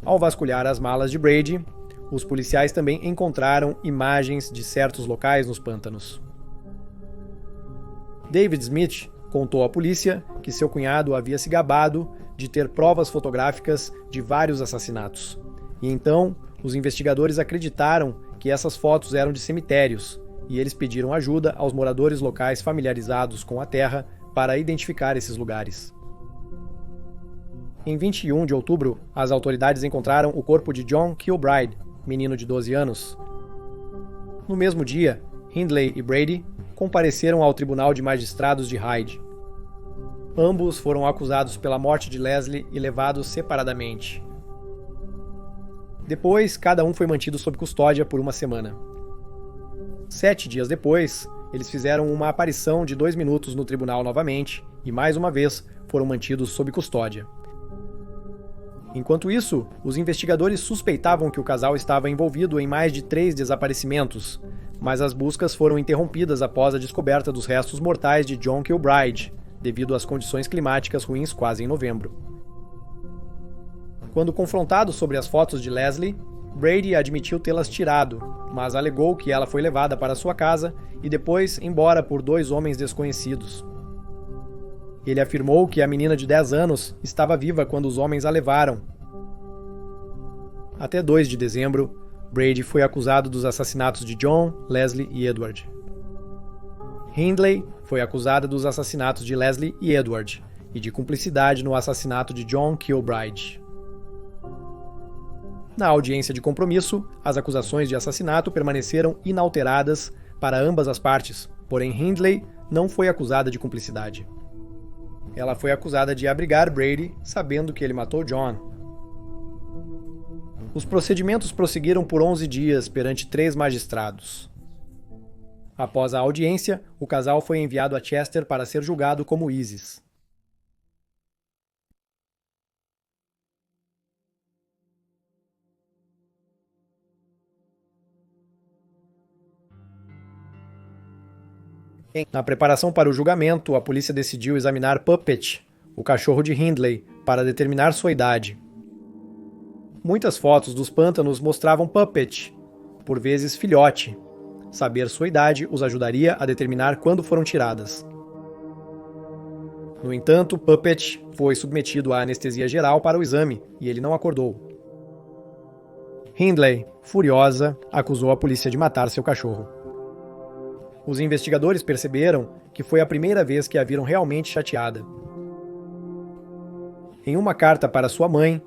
Ao vasculhar as malas de Brady, os policiais também encontraram imagens de certos locais nos pântanos. David Smith contou à polícia que seu cunhado havia se gabado de ter provas fotográficas de vários assassinatos. E então, os investigadores acreditaram que essas fotos eram de cemitérios, e eles pediram ajuda aos moradores locais familiarizados com a terra para identificar esses lugares. Em 21 de outubro, as autoridades encontraram o corpo de John Kilbride, menino de 12 anos. No mesmo dia, Hindley e Brady compareceram ao Tribunal de Magistrados de Hyde. Ambos foram acusados pela morte de Leslie e levados separadamente. Depois, cada um foi mantido sob custódia por uma semana. 7 dias depois, eles fizeram uma aparição de 2 minutos no tribunal novamente e, mais uma vez, foram mantidos sob custódia. Enquanto isso, os investigadores suspeitavam que o casal estava envolvido em mais de 3 desaparecimentos, mas as buscas foram interrompidas após a descoberta dos restos mortais de John Kilbride, devido às condições climáticas ruins quase em novembro. Quando confrontado sobre as fotos de Leslie, Brady admitiu tê-las tirado, mas alegou que ela foi levada para sua casa e depois embora por 2 homens desconhecidos. Ele afirmou que a menina de 10 anos estava viva quando os homens a levaram. Até 2 de dezembro, Brady foi acusado dos assassinatos de John, Leslie e Edward. Hindley foi acusada dos assassinatos de Leslie e Edward e de cumplicidade no assassinato de John Kilbride. Na audiência de compromisso, as acusações de assassinato permaneceram inalteradas para ambas as partes, porém Hindley não foi acusada de cumplicidade. Ela foi acusada de abrigar Brady, sabendo que ele matou John. Os procedimentos prosseguiram por 11 dias perante 3 magistrados. Após a audiência, o casal foi enviado a Chester para ser julgado como Isis. Na preparação para o julgamento, a polícia decidiu examinar Puppet, o cachorro de Hindley, para determinar sua idade. Muitas fotos dos pântanos mostravam Puppet, por vezes filhote. Saber sua idade os ajudaria a determinar quando foram tiradas. No entanto, Puppet foi submetido à anestesia geral para o exame e ele não acordou. Hindley, furiosa, acusou a polícia de matar seu cachorro. Os investigadores perceberam que foi a primeira vez que a viram realmente chateada. Em uma carta para sua mãe,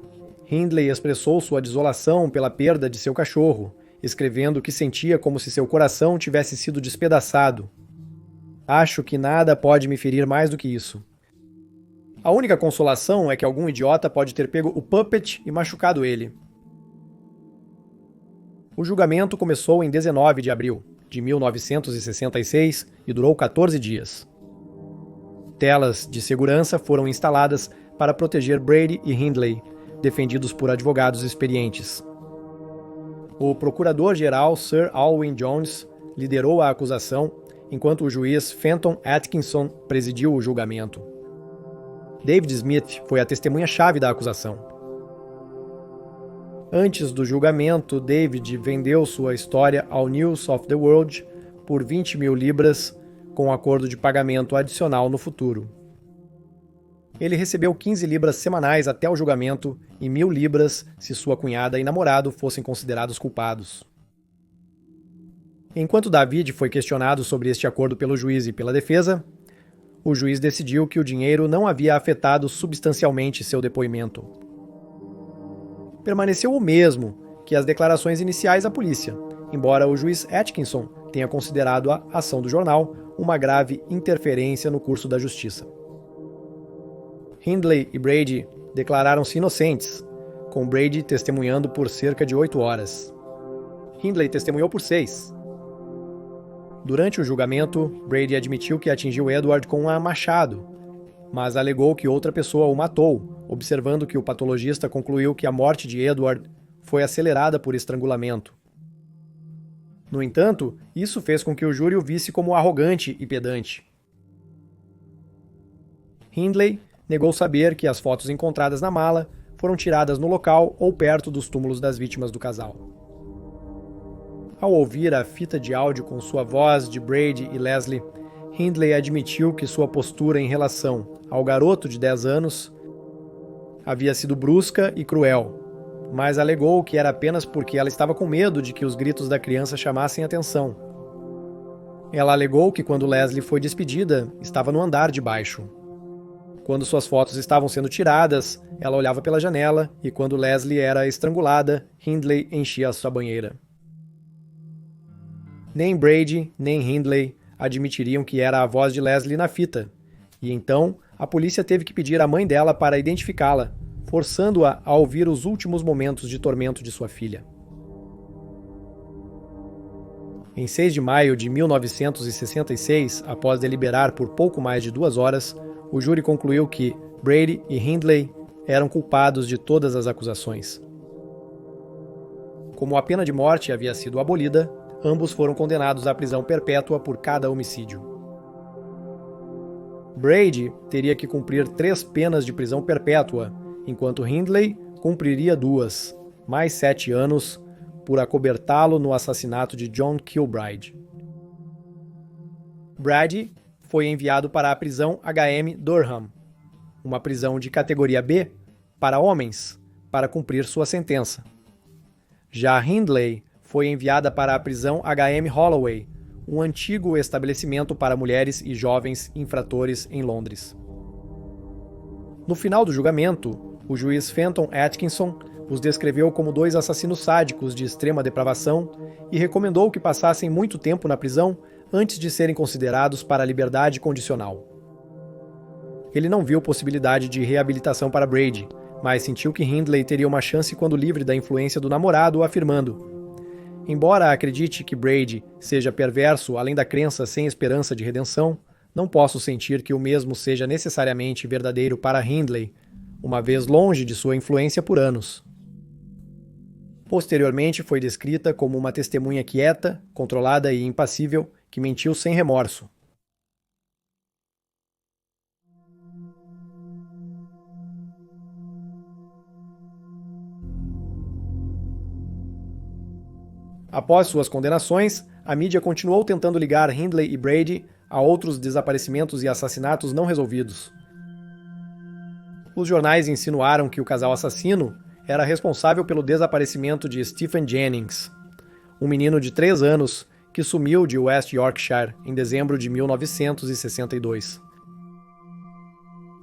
Hindley expressou sua desolação pela perda de seu cachorro, escrevendo que sentia como se seu coração tivesse sido despedaçado. Acho que nada pode me ferir mais do que isso. A única consolação é que algum idiota pode ter pego o Puppet e machucado ele. O julgamento começou em 19 de abril de 1966 e durou 14 dias. Telas de segurança foram instaladas para proteger Brady e Hindley, defendidos por advogados experientes. O procurador-geral Sir Alwyn Jones liderou a acusação, enquanto o juiz Fenton Atkinson presidiu o julgamento. David Smith foi a testemunha-chave da acusação. Antes do julgamento, David vendeu sua história ao News of the World por 20 mil libras, com acordo de pagamento adicional no futuro. Ele recebeu 15 libras semanais até o julgamento e 1.000 libras se sua cunhada e namorado fossem considerados culpados. Enquanto David foi questionado sobre este acordo pelo juiz e pela defesa, o juiz decidiu que o dinheiro não havia afetado substancialmente seu depoimento. Permaneceu o mesmo que as declarações iniciais à polícia, embora o juiz Atkinson tenha considerado a ação do jornal uma grave interferência no curso da justiça. Hindley e Brady declararam-se inocentes, com Brady testemunhando por cerca de 8 horas. Hindley testemunhou por 6. Durante o julgamento, Brady admitiu que atingiu Edward com um machado, mas alegou que outra pessoa o matou, observando que o patologista concluiu que a morte de Edward foi acelerada por estrangulamento. No entanto, isso fez com que o júri o visse como arrogante e pedante. Hindley negou saber que as fotos encontradas na mala foram tiradas no local ou perto dos túmulos das vítimas do casal. Ao ouvir a fita de áudio com sua voz de Brady e Leslie, Hindley admitiu que sua postura em relação ao garoto de 10 anos havia sido brusca e cruel, mas alegou que era apenas porque ela estava com medo de que os gritos da criança chamassem atenção. Ela alegou que quando Leslie foi despedida, estava no andar de baixo. Quando suas fotos estavam sendo tiradas, ela olhava pela janela e quando Leslie era estrangulada, Hindley enchia sua banheira. Nem Brady, nem Hindley admitiriam que era a voz de Leslie na fita, e então a polícia teve que pedir à mãe dela para identificá-la, forçando-a a ouvir os últimos momentos de tormento de sua filha. Em 6 de maio de 1966, após deliberar por pouco mais de 2 horas, o júri concluiu que Brady e Hindley eram culpados de todas as acusações. Como a pena de morte havia sido abolida, ambos foram condenados à prisão perpétua por cada homicídio. Brady teria que cumprir 3 penas de prisão perpétua, enquanto Hindley cumpriria 2, mais 7 anos, por acobertá-lo no assassinato de John Kilbride. Brady foi enviado para a prisão HM Durham, uma prisão de categoria B para homens, para cumprir sua sentença. Já Hindley foi enviada para a prisão HM Holloway, um antigo estabelecimento para mulheres e jovens infratores em Londres. No final do julgamento, o juiz Fenton Atkinson os descreveu como 2 assassinos sádicos de extrema depravação e recomendou que passassem muito tempo na prisão antes de serem considerados para a liberdade condicional. Ele não viu possibilidade de reabilitação para Brady, mas sentiu que Hindley teria uma chance quando livre da influência do namorado, afirmando: "Embora acredite que Brady seja perverso além da crença sem esperança de redenção, não posso sentir que o mesmo seja necessariamente verdadeiro para Hindley, uma vez longe de sua influência por anos." Posteriormente foi descrita como uma testemunha quieta, controlada e impassível, que mentiu sem remorso. Após suas condenações, a mídia continuou tentando ligar Hindley e Brady a outros desaparecimentos e assassinatos não resolvidos. Os jornais insinuaram que o casal assassino era responsável pelo desaparecimento de Stephen Jennings, um menino de 3 anos que sumiu de West Yorkshire em dezembro de 1962.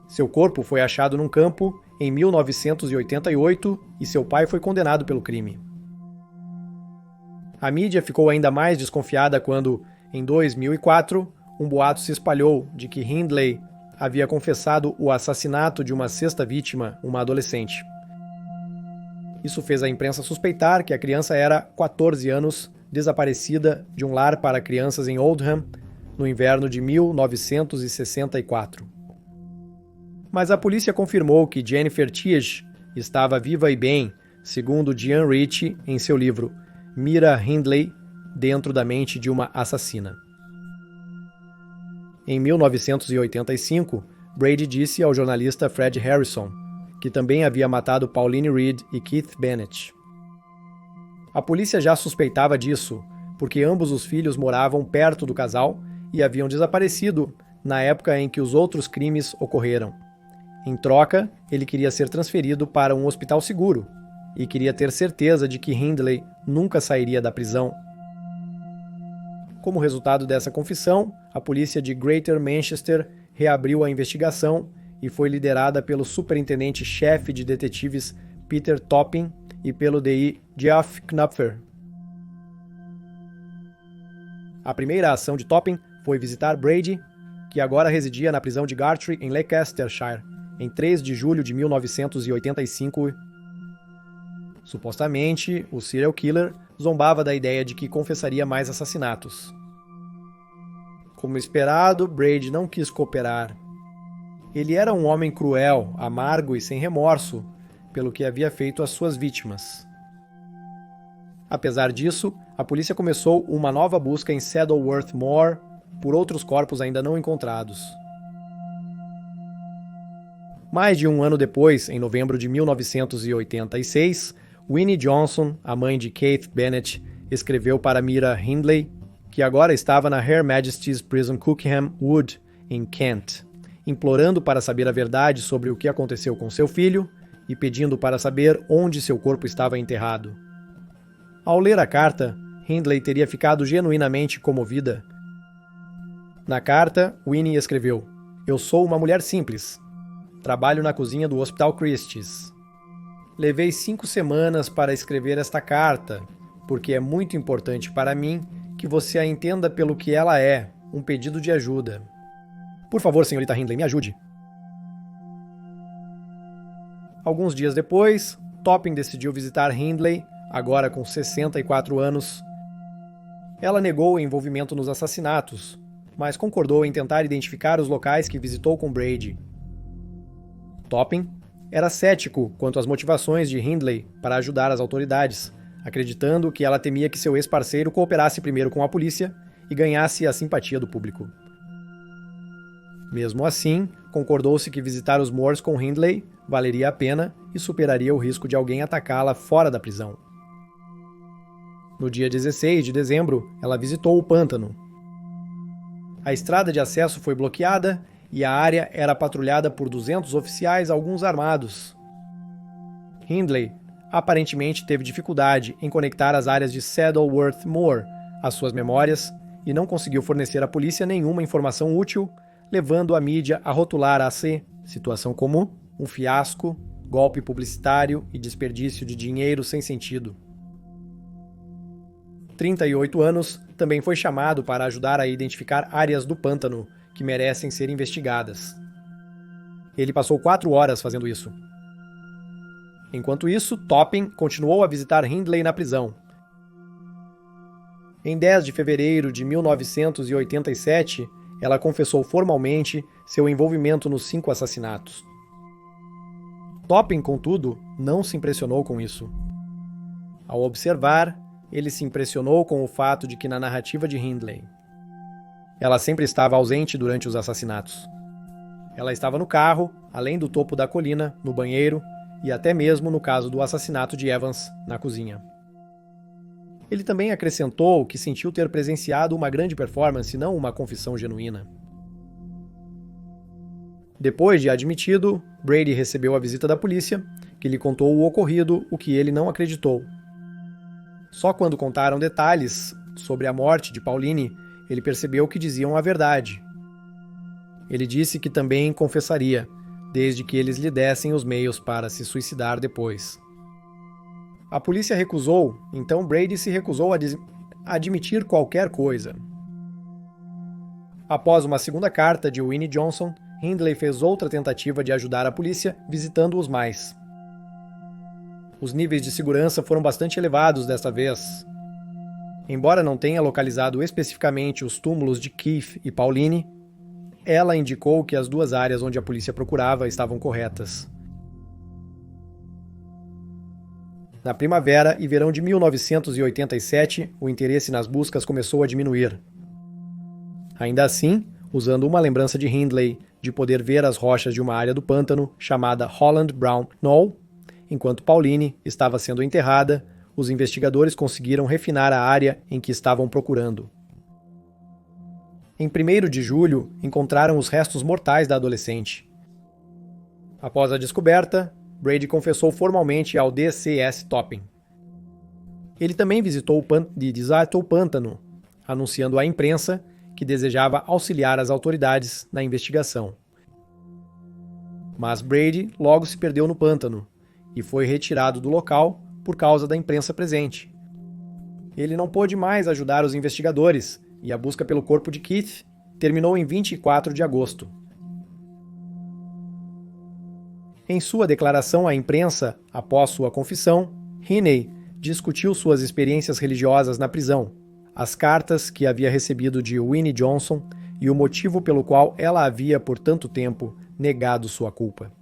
Seu corpo foi achado num campo em 1988 e seu pai foi condenado pelo crime. A mídia ficou ainda mais desconfiada quando, em 2004, um boato se espalhou de que Hindley havia confessado o assassinato de uma sexta vítima, uma adolescente. Isso fez a imprensa suspeitar que a criança era 14 anos, desaparecida de um lar para crianças em Oldham, no inverno de 1964. Mas a polícia confirmou que Jennifer Tiege estava viva e bem, segundo Diane Ritchie em seu livro Mira Hindley, Dentro da Mente de uma Assassina. Em 1985, Brady disse ao jornalista Fred Harrison que também havia matado Pauline Reed e Keith Bennett. A polícia já suspeitava disso, porque ambos os filhos moravam perto do casal e haviam desaparecido na época em que os outros crimes ocorreram. Em troca, ele queria ser transferido para um hospital seguro e queria ter certeza de que Hindley nunca sairia da prisão. Como resultado dessa confissão, a polícia de Greater Manchester reabriu a investigação e foi liderada pelo superintendente-chefe de detetives Peter Topping e pelo DI Geoff Knupfer. A primeira ação de Topping foi visitar Brady, que agora residia na prisão de Gartree, em Leicestershire, em 3 de julho de 1985. Supostamente, o serial killer zombava da ideia de que confessaria mais assassinatos. Como esperado, Brady não quis cooperar. Ele era um homem cruel, amargo e sem remorso pelo que havia feito às suas vítimas. Apesar disso, a polícia começou uma nova busca em Saddleworth Moor por outros corpos ainda não encontrados. Mais de um ano depois, em novembro de 1986, Winnie Johnson, a mãe de Keith Bennett, escreveu para Mira Hindley, que agora estava na Her Majesty's Prison Cookham Wood, em Kent, implorando para saber a verdade sobre o que aconteceu com seu filho e pedindo para saber onde seu corpo estava enterrado. Ao ler a carta, Hindley teria ficado genuinamente comovida. Na carta, Winnie escreveu: "Eu sou uma mulher simples. Trabalho na cozinha do Hospital Christie's. Levei 5 semanas para escrever esta carta, porque é muito importante para mim que você a entenda pelo que ela é, um pedido de ajuda. Por favor, senhorita Hindley, me ajude." Alguns dias depois, Topping decidiu visitar Hindley, agora com 64 anos. Ela negou o envolvimento nos assassinatos, mas concordou em tentar identificar os locais que visitou com Brady. Topping era cético quanto às motivações de Hindley para ajudar as autoridades, acreditando que ela temia que seu ex-parceiro cooperasse primeiro com a polícia e ganhasse a simpatia do público. Mesmo assim, concordou-se que visitar os moors com Hindley valeria a pena e superaria o risco de alguém atacá-la fora da prisão. No dia 16 de dezembro, ela visitou o pântano. A estrada de acesso foi bloqueada e a área era patrulhada por 200 oficiais, alguns armados. Hindley aparentemente teve dificuldade em conectar as áreas de Saddleworth Moor às suas memórias e não conseguiu fornecer à polícia nenhuma informação útil, levando a mídia a rotular a situação comum, um fiasco, golpe publicitário e desperdício de dinheiro sem sentido. 38 anos, também foi chamado para ajudar a identificar áreas do pântano que merecem ser investigadas. Ele passou 4 horas fazendo isso. Enquanto isso, Topping continuou a visitar Hindley na prisão. Em 10 de fevereiro de 1987, ela confessou formalmente seu envolvimento nos 5 assassinatos. Topping, contudo, não se impressionou com isso. Ao observar, ele se impressionou com o fato de que na narrativa de Hindley, ela sempre estava ausente durante os assassinatos. Ela estava no carro, além do topo da colina, no banheiro e até mesmo no caso do assassinato de Evans, na cozinha. Ele também acrescentou que sentiu ter presenciado uma grande performance e não uma confissão genuína. Depois de admitido, Brady recebeu a visita da polícia, que lhe contou o ocorrido, o que ele não acreditou. Só quando contaram detalhes sobre a morte de Pauline, ele percebeu que diziam a verdade. Ele disse que também confessaria, desde que eles lhe dessem os meios para se suicidar depois. A polícia recusou, então Brady se recusou a admitir qualquer coisa. Após uma segunda carta de Winnie Johnson, Hindley fez outra tentativa de ajudar a polícia, visitando-os mais. Os níveis de segurança foram bastante elevados desta vez. Embora não tenha localizado especificamente os túmulos de Keith e Pauline, ela indicou que as duas áreas onde a polícia procurava estavam corretas. Na primavera e verão de 1987, o interesse nas buscas começou a diminuir. Ainda assim, usando uma lembrança de Hindley de poder ver as rochas de uma área do pântano chamada Holland Brown Knoll, enquanto Pauline estava sendo enterrada, os investigadores conseguiram refinar a área em que estavam procurando. Em 1º de julho, encontraram os restos mortais da adolescente. Após a descoberta, Brady confessou formalmente ao DCS Topping. Ele também visitou o pântano, anunciando à imprensa que desejava auxiliar as autoridades na investigação. Mas Brady logo se perdeu no pântano e foi retirado do local por causa da imprensa presente. Ele não pôde mais ajudar os investigadores e a busca pelo corpo de Keith terminou em 24 de agosto. Em sua declaração à imprensa após sua confissão, Heaney discutiu suas experiências religiosas na prisão, as cartas que havia recebido de Winnie Johnson e o motivo pelo qual ela havia por tanto tempo negado sua culpa.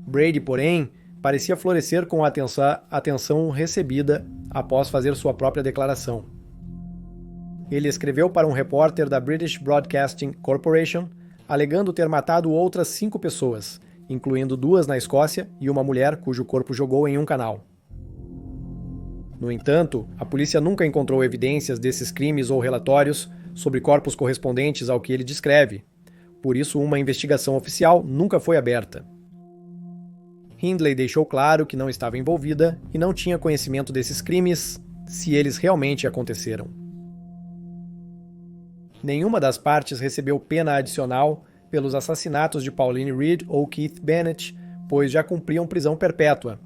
Brady, porém, parecia florescer com a atenção recebida após fazer sua própria declaração. Ele escreveu para um repórter da British Broadcasting Corporation, alegando ter matado outras 5 pessoas, incluindo 2 na Escócia e uma mulher cujo corpo jogou em um canal. No entanto, a polícia nunca encontrou evidências desses crimes ou relatórios sobre corpos correspondentes ao que ele descreve, por isso uma investigação oficial nunca foi aberta. Hindley deixou claro que não estava envolvida e não tinha conhecimento desses crimes, se eles realmente aconteceram. Nenhuma das partes recebeu pena adicional pelos assassinatos de Pauline Reed ou Keith Bennett, pois já cumpriam prisão perpétua.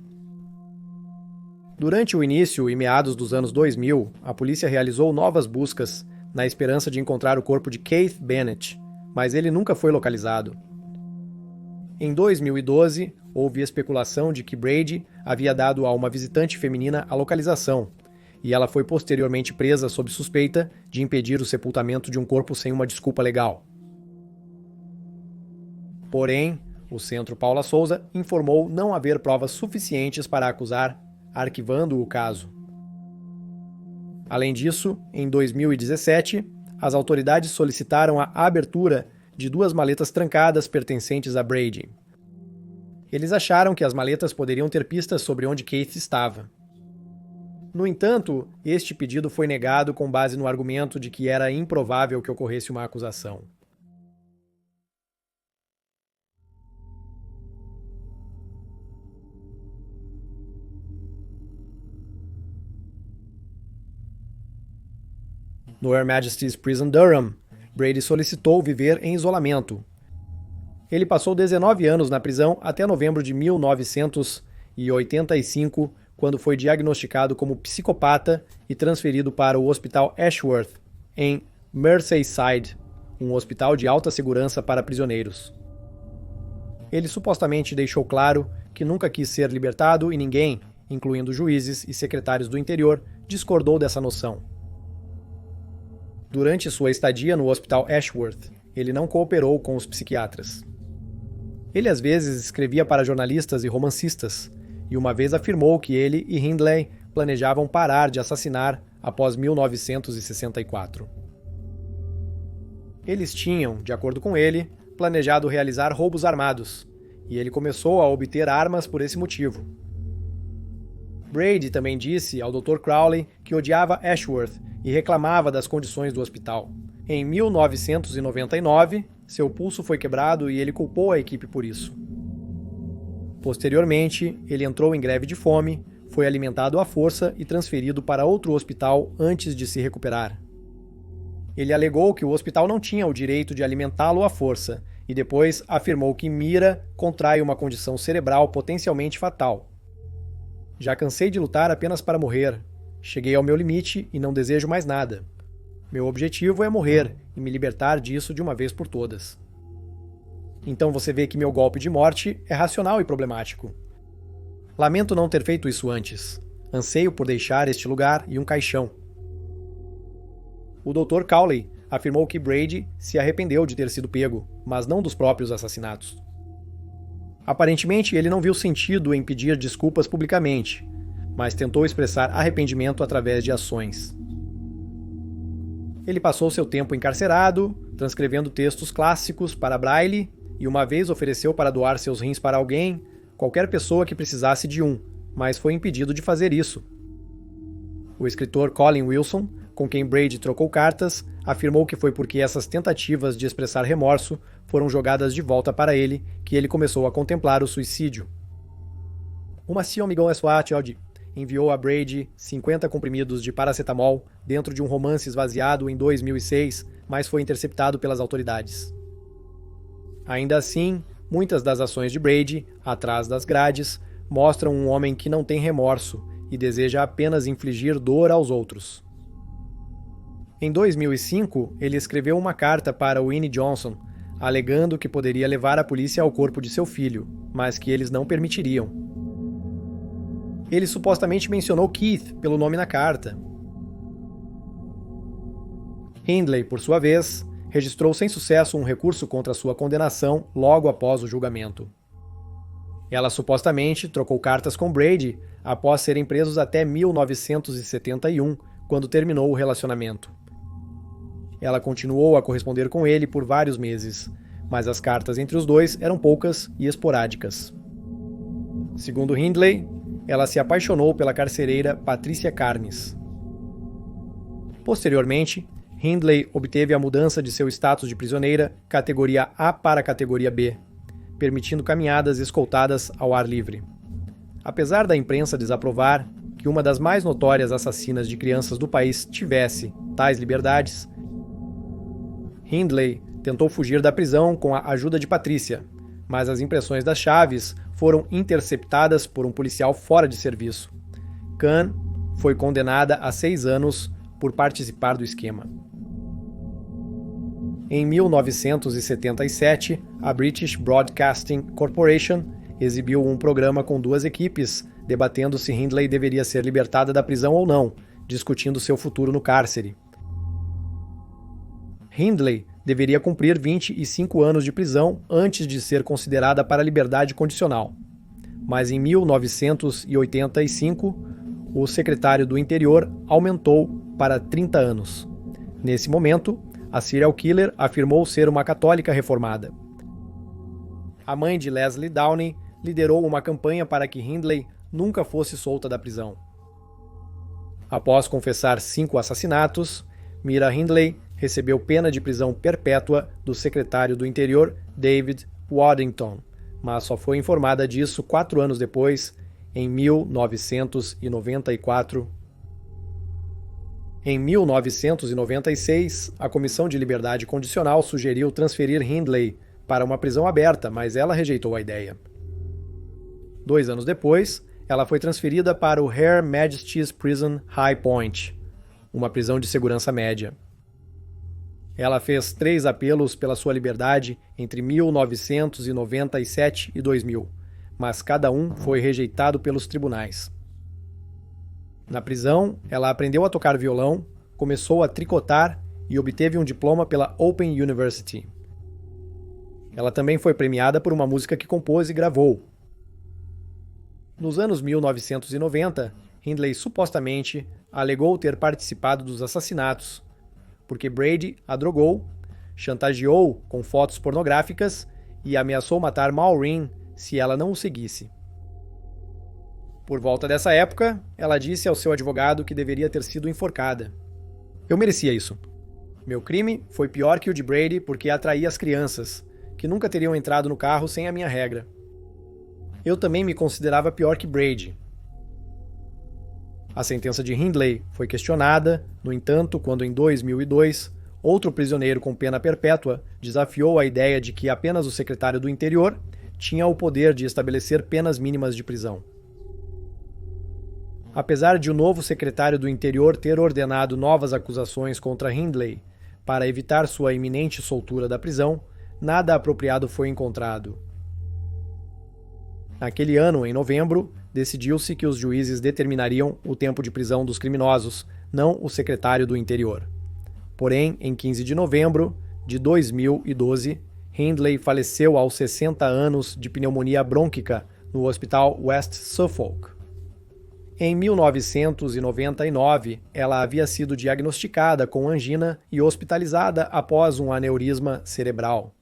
Durante o início e meados dos anos 2000, a polícia realizou novas buscas na esperança de encontrar o corpo de Keith Bennett, mas ele nunca foi localizado. Em 2012, houve especulação de que Brady havia dado a uma visitante feminina a localização, e ela foi posteriormente presa sob suspeita de impedir o sepultamento de um corpo sem uma desculpa legal. Porém, o Centro Paula Souza informou não haver provas suficientes para acusar, arquivando o caso. Além disso, em 2017, as autoridades solicitaram a abertura de 2 maletas trancadas pertencentes a Brady. Eles acharam que as maletas poderiam ter pistas sobre onde Keith estava. No entanto, este pedido foi negado com base no argumento de que era improvável que ocorresse uma acusação. No Her Majesty's Prison Durham, Brady solicitou viver em isolamento. Ele passou 19 anos na prisão até novembro de 1985, quando foi diagnosticado como psicopata e transferido para o Hospital Ashworth, em Merseyside, um hospital de alta segurança para prisioneiros. Ele supostamente deixou claro que nunca quis ser libertado e ninguém, incluindo juízes e secretários do interior, discordou dessa noção. Durante sua estadia no Hospital Ashworth, ele não cooperou com os psiquiatras. Ele às vezes escrevia para jornalistas e romancistas, e uma vez afirmou que ele e Hindley planejavam parar de assassinar após 1964. Eles tinham, de acordo com ele, planejado realizar roubos armados, e ele começou a obter armas por esse motivo. Brady também disse ao Dr. Crowley que odiava Ashworth e reclamava das condições do hospital. Em 1999, seu pulso foi quebrado e ele culpou a equipe por isso. Posteriormente, ele entrou em greve de fome, foi alimentado à força e transferido para outro hospital antes de se recuperar. Ele alegou que o hospital não tinha o direito de alimentá-lo à força e depois afirmou que Mira contrai uma condição cerebral potencialmente fatal. Já cansei de lutar apenas para morrer. Cheguei ao meu limite e não desejo mais nada. Meu objetivo é morrer e me libertar disso de uma vez por todas. Então você vê que meu golpe de morte é racional e problemático. Lamento não ter feito isso antes. Anseio por deixar este lugar e um caixão. O Dr. Cowley afirmou que Brady se arrependeu de ter sido pego, mas não dos próprios assassinatos. Aparentemente, ele não viu sentido em pedir desculpas publicamente, mas tentou expressar arrependimento através de ações. Ele passou seu tempo encarcerado, transcrevendo textos clássicos para Braille e uma vez ofereceu para doar seus rins para alguém, qualquer pessoa que precisasse de um, mas foi impedido de fazer isso. O escritor Colin Wilson, com quem Brady trocou cartas, afirmou que foi porque essas tentativas de expressar remorso foram jogadas de volta para ele que ele começou a contemplar o suicídio. Uma Sion SWAT enviou a Brady 50 comprimidos de paracetamol dentro de um romance esvaziado em 2006, mas foi interceptado pelas autoridades. Ainda assim, muitas das ações de Brady, atrás das grades, mostram um homem que não tem remorso e deseja apenas infligir dor aos outros. Em 2005, ele escreveu uma carta para Winnie Johnson, alegando que poderia levar a polícia ao corpo de seu filho, mas que eles não permitiriam. Ele supostamente mencionou Keith pelo nome na carta. Hindley, por sua vez, registrou sem sucesso um recurso contra sua condenação logo após o julgamento. Ela supostamente trocou cartas com Brady após serem presos até 1971, quando terminou o relacionamento. Ela continuou a corresponder com ele por vários meses, mas as cartas entre os dois eram poucas e esporádicas. Segundo Hindley, ela se apaixonou pela carcereira Patricia Carnes. Posteriormente, Hindley obteve a mudança de seu status de prisioneira categoria A para categoria B, permitindo caminhadas escoltadas ao ar livre. Apesar da imprensa desaprovar que uma das mais notórias assassinas de crianças do país tivesse tais liberdades, Hindley tentou fugir da prisão com a ajuda de Patrícia, mas as impressões das chaves foram interceptadas por um policial fora de serviço. Khan foi condenada a 6 anos por participar do esquema. Em 1977, a British Broadcasting Corporation exibiu um programa com 2 equipes, debatendo se Hindley deveria ser libertada da prisão ou não, discutindo seu futuro no cárcere. Hindley deveria cumprir 25 anos de prisão antes de ser considerada para liberdade condicional. Mas em 1985, o secretário do Interior aumentou para 30 anos. Nesse momento, a serial killer afirmou ser uma católica reformada. A mãe de Leslie Downey liderou uma campanha para que Hindley nunca fosse solta da prisão. Após confessar 5 assassinatos, Mira Hindley recebeu pena de prisão perpétua do secretário do Interior, David Waddington, mas só foi informada disso 4 anos depois, em 1994. Em 1996, a Comissão de Liberdade Condicional sugeriu transferir Hindley para uma prisão aberta, mas ela rejeitou a ideia. 2 anos depois, ela foi transferida para o Her Majesty's Prison High Point, uma prisão de segurança média. Ela fez 3 apelos pela sua liberdade entre 1997 e 2000, mas cada um foi rejeitado pelos tribunais. Na prisão, ela aprendeu a tocar violão, começou a tricotar e obteve um diploma pela Open University. Ela também foi premiada por uma música que compôs e gravou. Nos anos 1990, Hindley supostamente alegou ter participado dos assassinatos, porque Brady a drogou, chantageou com fotos pornográficas e ameaçou matar Maureen se ela não o seguisse. Por volta dessa época, ela disse ao seu advogado que deveria ter sido enforcada. Eu merecia isso. Meu crime foi pior que o de Brady porque atraí as crianças, que nunca teriam entrado no carro sem a minha regra. Eu também me considerava pior que Brady. A sentença de Hindley foi questionada, no entanto, quando em 2002, outro prisioneiro com pena perpétua desafiou a ideia de que apenas o secretário do Interior tinha o poder de estabelecer penas mínimas de prisão. Apesar de o novo secretário do Interior ter ordenado novas acusações contra Hindley para evitar sua iminente soltura da prisão, nada apropriado foi encontrado. Naquele ano, em novembro, decidiu-se que os juízes determinariam o tempo de prisão dos criminosos, não o secretário do Interior. Porém, em 15 de novembro de 2012, Hindley faleceu aos 60 anos de pneumonia brônquica no Hospital West Suffolk. Em 1999, ela havia sido diagnosticada com angina e hospitalizada após um aneurisma cerebral.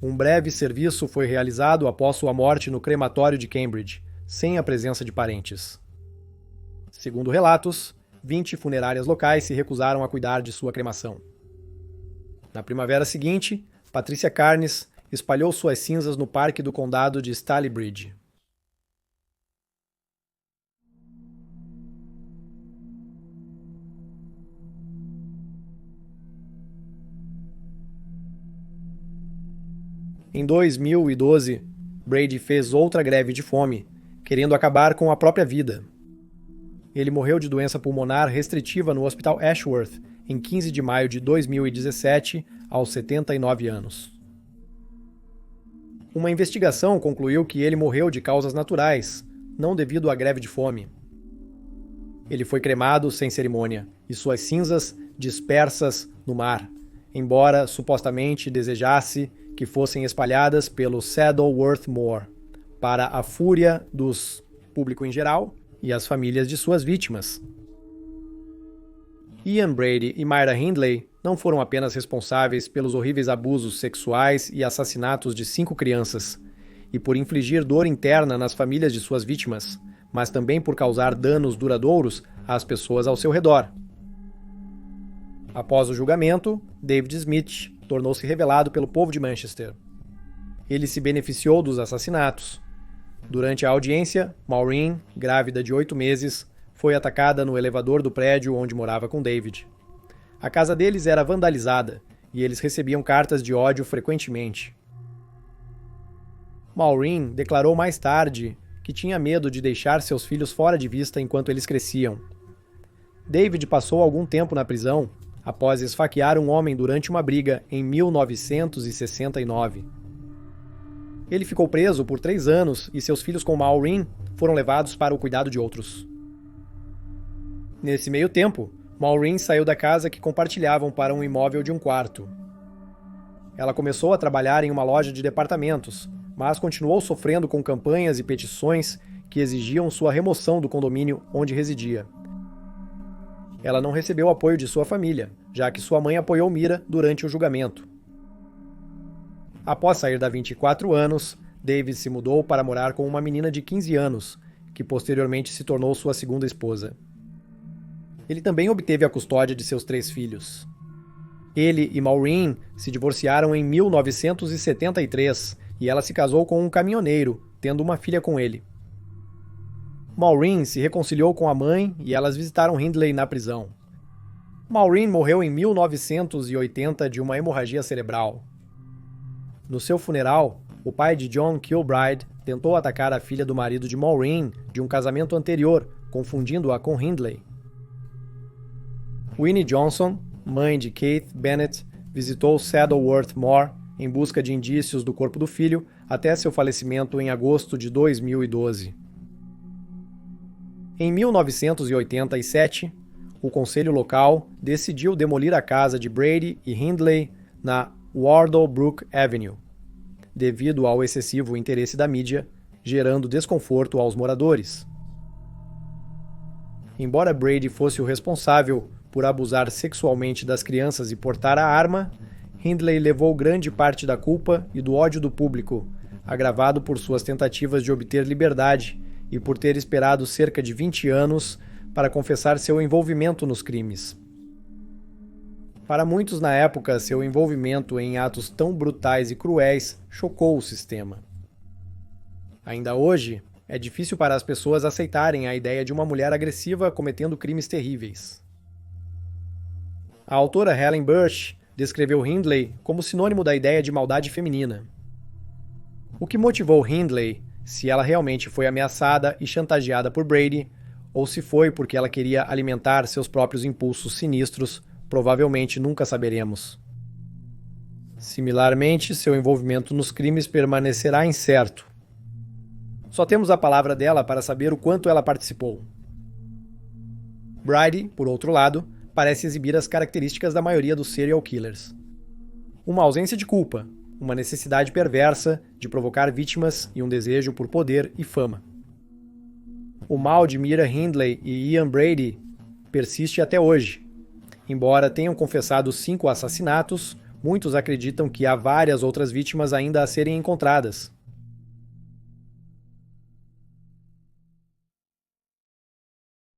Um breve serviço foi realizado após sua morte no crematório de Cambridge, sem a presença de parentes. Segundo relatos, 20 funerárias locais se recusaram a cuidar de sua cremação. Na primavera seguinte, Patricia Carnes espalhou suas cinzas no parque do condado de Stalybridge. Em 2012, Brady fez outra greve de fome, querendo acabar com a própria vida. Ele morreu de doença pulmonar restritiva no Hospital Ashworth em 15 de maio de 2017, aos 79 anos. Uma investigação concluiu que ele morreu de causas naturais, não devido à greve de fome. Ele foi cremado sem cerimônia e suas cinzas dispersas no mar, embora supostamente desejasse que fossem espalhadas pelo Saddleworth Moor, para a fúria dos público em geral e as famílias de suas vítimas. Ian Brady e Myra Hindley não foram apenas responsáveis pelos horríveis abusos sexuais e assassinatos de 5 crianças, e por infligir dor interna nas famílias de suas vítimas, mas também por causar danos duradouros às pessoas ao seu redor. Após o julgamento, David Smith tornou-se revelado pelo povo de Manchester. Ele se beneficiou dos assassinatos. Durante a audiência, Maureen, grávida de 8 meses, foi atacada no elevador do prédio onde morava com David. A casa deles era vandalizada e eles recebiam cartas de ódio frequentemente. Maureen declarou mais tarde que tinha medo de deixar seus filhos fora de vista enquanto eles cresciam. David passou algum tempo na prisão após esfaquear um homem durante uma briga em 1969. Ele ficou preso por 3 anos e seus filhos com Maureen foram levados para o cuidado de outros. Nesse meio tempo, Maureen saiu da casa que compartilhavam para um imóvel de um quarto. Ela começou a trabalhar em uma loja de departamentos, mas continuou sofrendo com campanhas e petições que exigiam sua remoção do condomínio onde residia. Ela não recebeu o apoio de sua família, já que sua mãe apoiou Myra durante o julgamento. Após sair da 24 anos, David se mudou para morar com uma menina de 15 anos, que posteriormente se tornou sua segunda esposa. Ele também obteve a custódia de seus 3 filhos. Ele e Maureen se divorciaram em 1973 e ela se casou com um caminhoneiro, tendo uma filha com ele. Maureen se reconciliou com a mãe e elas visitaram Hindley na prisão. Maureen morreu em 1980 de uma hemorragia cerebral. No seu funeral, o pai de John Kilbride tentou atacar a filha do marido de Maureen de um casamento anterior, confundindo-a com Hindley. Winnie Johnson, mãe de Keith Bennett, visitou Saddleworth Moor em busca de indícios do corpo do filho até seu falecimento em agosto de 2012. Em 1987, o conselho local decidiu demolir a casa de Brady e Hindley na Wardlebrook Avenue, devido ao excessivo interesse da mídia, gerando desconforto aos moradores. Embora Brady fosse o responsável por abusar sexualmente das crianças e portar a arma, Hindley levou grande parte da culpa e do ódio do público, agravado por suas tentativas de obter liberdade e por ter esperado cerca de 20 anos para confessar seu envolvimento nos crimes. Para muitos na época, seu envolvimento em atos tão brutais e cruéis chocou o sistema. Ainda hoje, é difícil para as pessoas aceitarem a ideia de uma mulher agressiva cometendo crimes terríveis. A autora Helen Bush descreveu Hindley como sinônimo da ideia de maldade feminina. O que motivou Hindley, se ela realmente foi ameaçada e chantageada por Brady, ou se foi porque ela queria alimentar seus próprios impulsos sinistros, provavelmente nunca saberemos. Similarmente, seu envolvimento nos crimes permanecerá incerto. Só temos a palavra dela para saber o quanto ela participou. Brady, por outro lado, parece exibir as características da maioria dos serial killers. Uma ausência de culpa, uma necessidade perversa de provocar vítimas e um desejo por poder e fama. O mal de Mira Hindley e Ian Brady persiste até hoje. Embora tenham confessado 5 assassinatos, muitos acreditam que há várias outras vítimas ainda a serem encontradas.